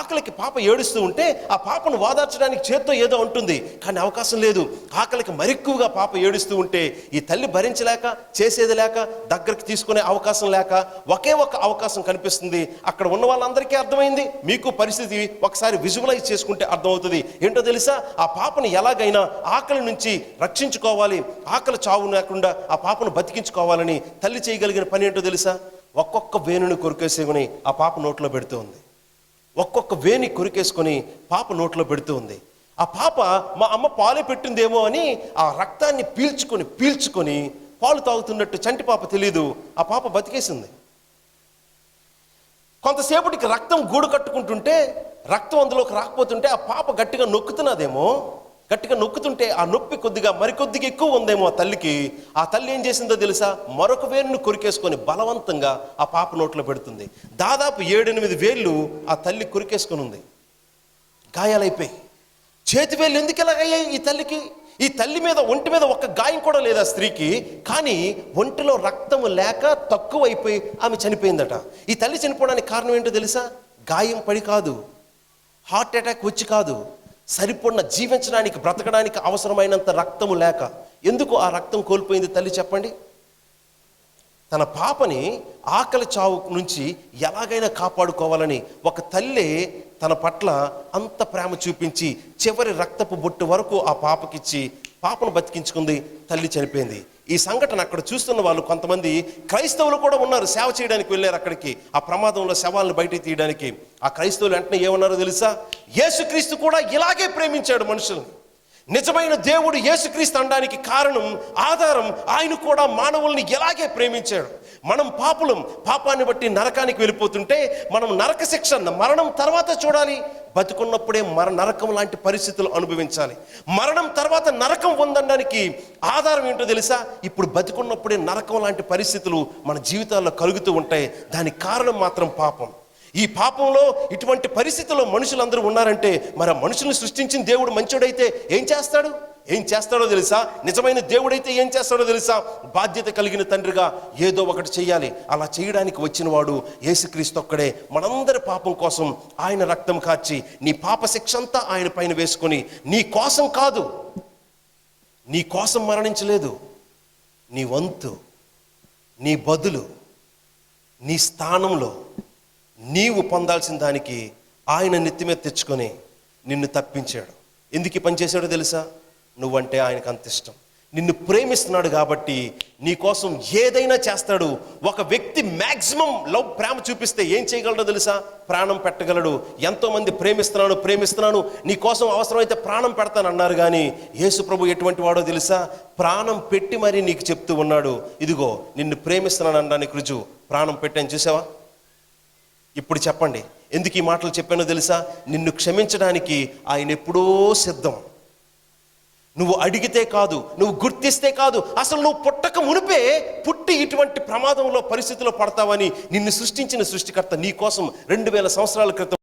ఆకలికి పాప ఏడుస్తూ ఉంటే ఆ పాపను వాదార్చడానికి చేత్తో ఏదో ఉంటుంది, కానీ అవకాశం లేదు. ఆకలికి మరెక్కువగా పాప ఏడుస్తూ ఉంటే ఈ తల్లి భరించలేక, చేసేది లేక, దగ్గరికి తీసుకునే అవకాశం లేక ఒకే ఒక అవకాశం కనిపిస్తుంది. అక్కడ ఉన్న వాళ్ళందరికీ అర్థమైంది, మీకు పరిస్థితి ఒకసారి విజువలైజ్ చేసుకుంటే అర్థమవుతుంది. ఏంటో తెలుసా? ఆ పాపను ఎలాగైనా ఆకలి నుంచి రక్షించుకోవాలి, ఆకలి చావు లేకుండా ఆ పాపను బతికించుకోవాలని తల్లి చేయగలిగిన పని తెలుసా? ఒక్కొక్క వేణుని కొరికేసుకొని ఆ పాప నోట్లో పెడుతూ ఉంది. ఒక్కొక్క వేణి కొరికేసుకొని పాప నోట్లో పెడుతూ ఉంది. ఆ పాప మా అమ్మ పాలే పెట్టిందేమో అని ఆ రక్తాన్ని పీల్చుకొని పాలు తాగుతున్నట్టు చంటి పాప తెలీదు, ఆ పాప బతికేసింది. కొంతసేపటికి రక్తం గూడు కట్టుకుంటుంటే, రక్తం అందులోకి రాకపోతుంటే ఆ పాప గట్టిగా నొక్కుతున్నదేమో, గట్టిగా నొక్కుతుంటే ఆ నొప్పి మరికొద్దిగా ఎక్కువ ఉందేమో ఆ తల్లికి. ఆ తల్లి ఏం చేసిందో తెలుసా? మరొక వేలును కొరికేసుకొని బలవంతంగా ఆ పాప నోట్లో పెడుతుంది. దాదాపు 7-8 వేళ్ళు ఆ తల్లి కొరికేసుకొని ఉంది. గాయాలైపోయి చేతి వేళ్ళు ఎందుకు ఎలాగయ్యాయి ఈ తల్లికి? ఈ తల్లి మీద, ఒంటి మీద ఒక్క గాయం కూడా లేదు ఆ స్త్రీకి. కానీ ఒంటిలో రక్తము లేక తక్కువైపోయి ఆమె చనిపోయిందట. ఈ తల్లి చనిపోవడానికి కారణం ఏంటో తెలుసా? గాయం పడి కాదు, హార్ట్ అటాక్ వచ్చి కాదు, సరిపడిన జీవించడానికి, బ్రతకడానికి అవసరమైనంత రక్తము లేక. ఎందుకు ఆ రక్తం కోల్పోయింది తల్లి చెప్పండి? తన పాపని ఆకలి చావు నుంచి ఎలాగైనా కాపాడుకోవాలని ఒక తల్లి తన పట్ల అంత ప్రేమ చూపించి చివరి రక్తపు బొట్టు వరకు ఆ పాపకిచ్చి పాపను బతికించుకుంది. తల్లి చనిపోయింది. ఈ సంఘటన అక్కడ చూస్తున్న వాళ్ళు కొంతమంది క్రైస్తవులు కూడా ఉన్నారు, సేవ చేయడానికి వెళ్ళారు అక్కడికి, ఆ ప్రమాదంలో శవాలను బయటికి తీయడానికి. ఆ క్రైస్తవులు వెంటనే ఏమన్నారో తెలుసా? యేసుక్రీస్తు కూడా ఇలాగే ప్రేమించాడు మనుషుల్ని. నిజమైన దేవుడు యేసుక్రీస్తు అనడానికి కారణం, ఆధారం, ఆయన కూడా మానవుల్ని ఎలాగే ప్రేమించాడు. మనం పాపాన్ని బట్టి నరకానికి వెళ్ళిపోతుంటే మనం నరక శిక్ష మరణం తర్వాత చూడాలి. బతుకున్నప్పుడే నరకం లాంటి పరిస్థితులు అనుభవించాలి. మరణం తర్వాత నరకం పొందడానికి ఆధారం ఏంటో తెలుసా? ఇప్పుడు బతుకున్నప్పుడే నరకం లాంటి పరిస్థితులు మన జీవితాల్లో కలుగుతూ ఉంటాయి. దానికి కారణం మాత్రం పాపం. ఈ పాపంలో ఇటువంటి పరిస్థితుల్లో మనుషులందరూ ఉన్నారంటే మరి ఆ మనుషుల్ని సృష్టించిన దేవుడు మంచోడైతే ఏం చేస్తాడో తెలుసా? నిజమైన దేవుడైతే ఏం చేస్తాడో తెలుసా? బాధ్యత కలిగిన తండ్రిగా ఏదో ఒకటి చెయ్యాలి. అలా చేయడానికి వచ్చిన వాడు యేసుక్రీస్తు ఒక్కడే. మనందరి పాపం కోసం ఆయన రక్తం కార్చి నీ పాప శిక్ష అంతా ఆయన పైన వేసుకొని, నీ కోసం కాదు, నీ కోసం మరణించలేదు, నీ వంతు, నీ బదులు, నీ స్థానంలో నీవు పొందాల్సిన దానికి ఆయన నెత్తి మీద తెచ్చుకొని నిన్ను తప్పించాడు. ఎందుకు పని చేశాడో తెలుసా? నువ్వంటే ఆయనకు అంత ఇష్టం, నిన్ను ప్రేమిస్తున్నాడు కాబట్టి నీ కోసం ఏదైనా చేస్తాడు. ఒక వ్యక్తి మ్యాక్సిమం ప్రేమ చూపిస్తే ఏం చేయగలడో తెలుసా? ప్రాణం పెట్టగలడు. ఎంతోమంది ప్రేమిస్తున్నాను నీ కోసం అవసరమైతే ప్రాణం పెడతాను అన్నారు. కానీ యేసు ప్రభు ఎటువంటి వాడో తెలుసా? ప్రాణం పెట్టి మరీ నీకు చెప్తూ ఉన్నాడు, ఇదిగో నిన్ను ప్రేమిస్తున్నాను అనడానికి రుజువు ప్రాణం పెట్టాను. చూసావా? ఇప్పుడు చెప్పండి, ఎందుకు ఈ మాటలు చెప్పానో తెలుసా? నిన్ను క్షమించడానికి ఆయన ఎప్పుడో సిద్ధం. నువ్వు అడిగితే కాదు, నువ్వు గుర్తిస్తే కాదు, అసలు నువ్వు పుట్టక మునిపే పుట్టి ఇటువంటి ప్రమాదంలో పరిస్థితిలో పడతావని నిన్ను సృష్టించిన సృష్టికర్త నీ కోసం 2000 సంవత్సరాల క్రితం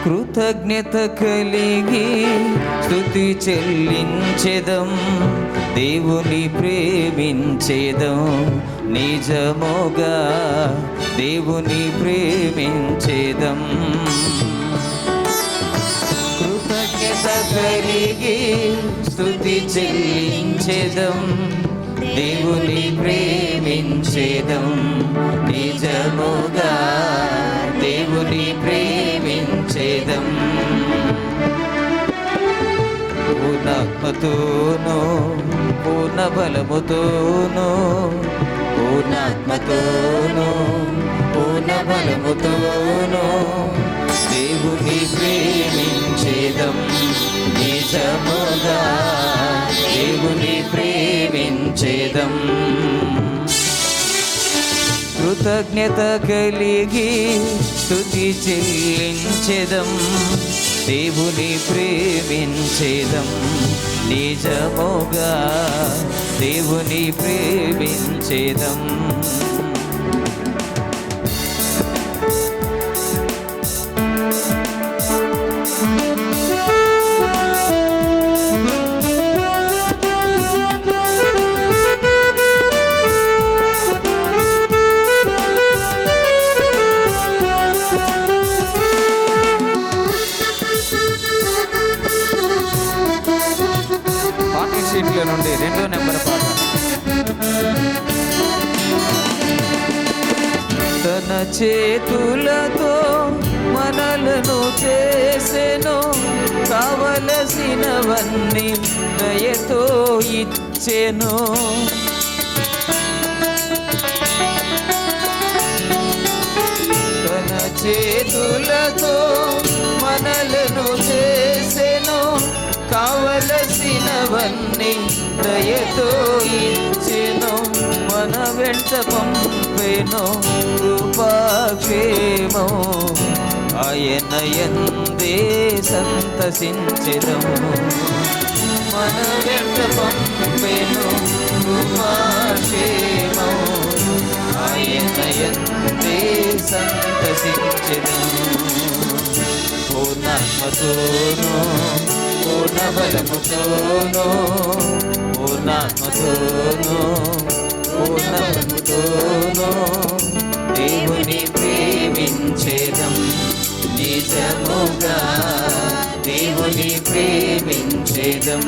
కృతజ్ఞత కలిగి స్తుతి చెల్లించెదం, దేవుని ప్రేమించెదం, నిజముగా దేవుని ప్రేమించెదం. కృతజ్ఞత కలిగి స్తుతి చెల్లించెదం, దేవుని ప్రేమించెదం, నిజముగా దేవుని ప్రేమించెదం. పూర్ణాత్మతోనూ పూర్ణ బలముతోనూ, పూర్ణాత్మతోనూ పూర్ణ బలముతోనూ దేవుని ప్రేమించెదం, నిజముగా దేవుని ప్రేమించెదం. కృతజ్ఞత కలిగి స్తుతి చెల్లించెదం, దేవుని ప్రేమించెదం, నిజముగా దేవుని ప్రేమించెదం. షీట్లో నుండి 2వ నెంబర్ పాట. తన చేతులతో మనలను చేసెను, కావలసినవన్నీ దయతో ఇచ్చెను. తన చేతులతో మనలను చేసెను, కావలసినవన్నీ దయతో ఇచ్చెను, మన వెంట పంపెను కృపాక్షేమం, ఆయన యందే సంతసించెదము. మన వెంట పంపెను కృపాక్షేమం, ఆయన యందే సంతసించెదము. పూర్ణాత్మతోనూ పూర్ణ బలముతోనూ పూర్ణాత్మతోనూ పూర్ణ బలముతోనూ దేవుని ప్రేమించేదం, నిజముగా దేవుని ప్రేమించేదం.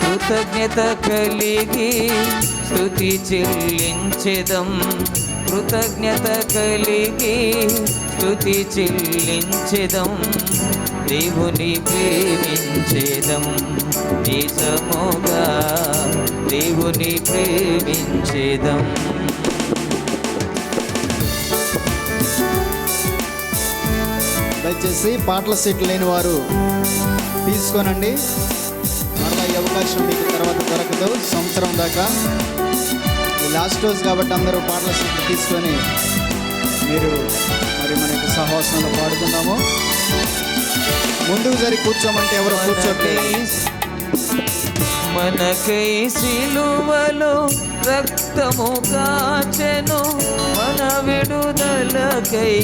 కృతజ్ఞత కలిగి స్తుతి చెల్లించెదం, కృతజ్ఞత కలిగి స్తుతి చెల్లించెదం, దేవుని ప్రేమించెదం, నిజముగా దేవుని ప్రేమించెదం. దయచేసి పాటల సీట్లు లేని వారు తీసుకోనండి, మరలా ఈ అవకాశం మీకు తర్వాత దొరకదు సంవత్సరం దాకా. ఈ లాస్ట్ రోజు కాబట్టి అందరూ పాటల సీట్లు తీసుకొని మీరు మరి మన యొక్క సహవాసంలో పాడుకుందాము. ముందుకు జరిగి కూర్చోమంటే ఎవరు కూర్చోట్లేదు. మనకై సిలువలో రక్తము కాచెను, మన విడుదలకై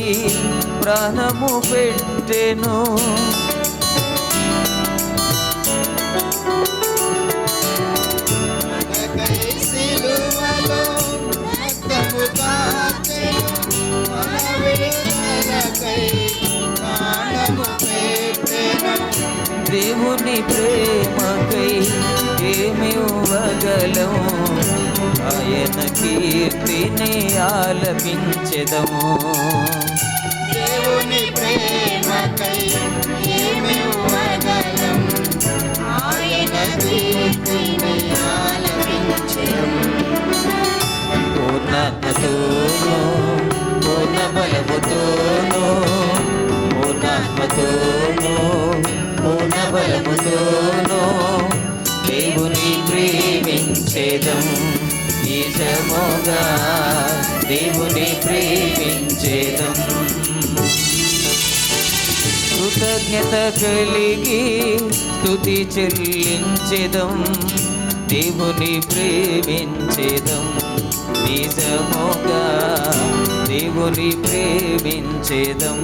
ప్రాణము పెట్టెను. దేవుని ప్రేమకై ఏమి ఇవ్వగలము, ఆయన కీర్తిని ఆలపించెదము. దేవుని ప్రేమకై ఏమి ఇవ్వగలము, ఆయన కీర్తిని ఆలపించెదము. పూర్ణాత్మతోనూ పూర్ణ బలముతోనూ పూర్ణాత్మతోనూ పూర్ణ బలముతోనూ దేవుని ప్రేమించెదం, నిజముగా దేవుని ప్రేమించెదం. కృతజ్ఞత కలిగి స్తుతి చెల్లించెదం, దేవుని ప్రేమించెదం, నిజముగా దేవుని ప్రేమించెదం.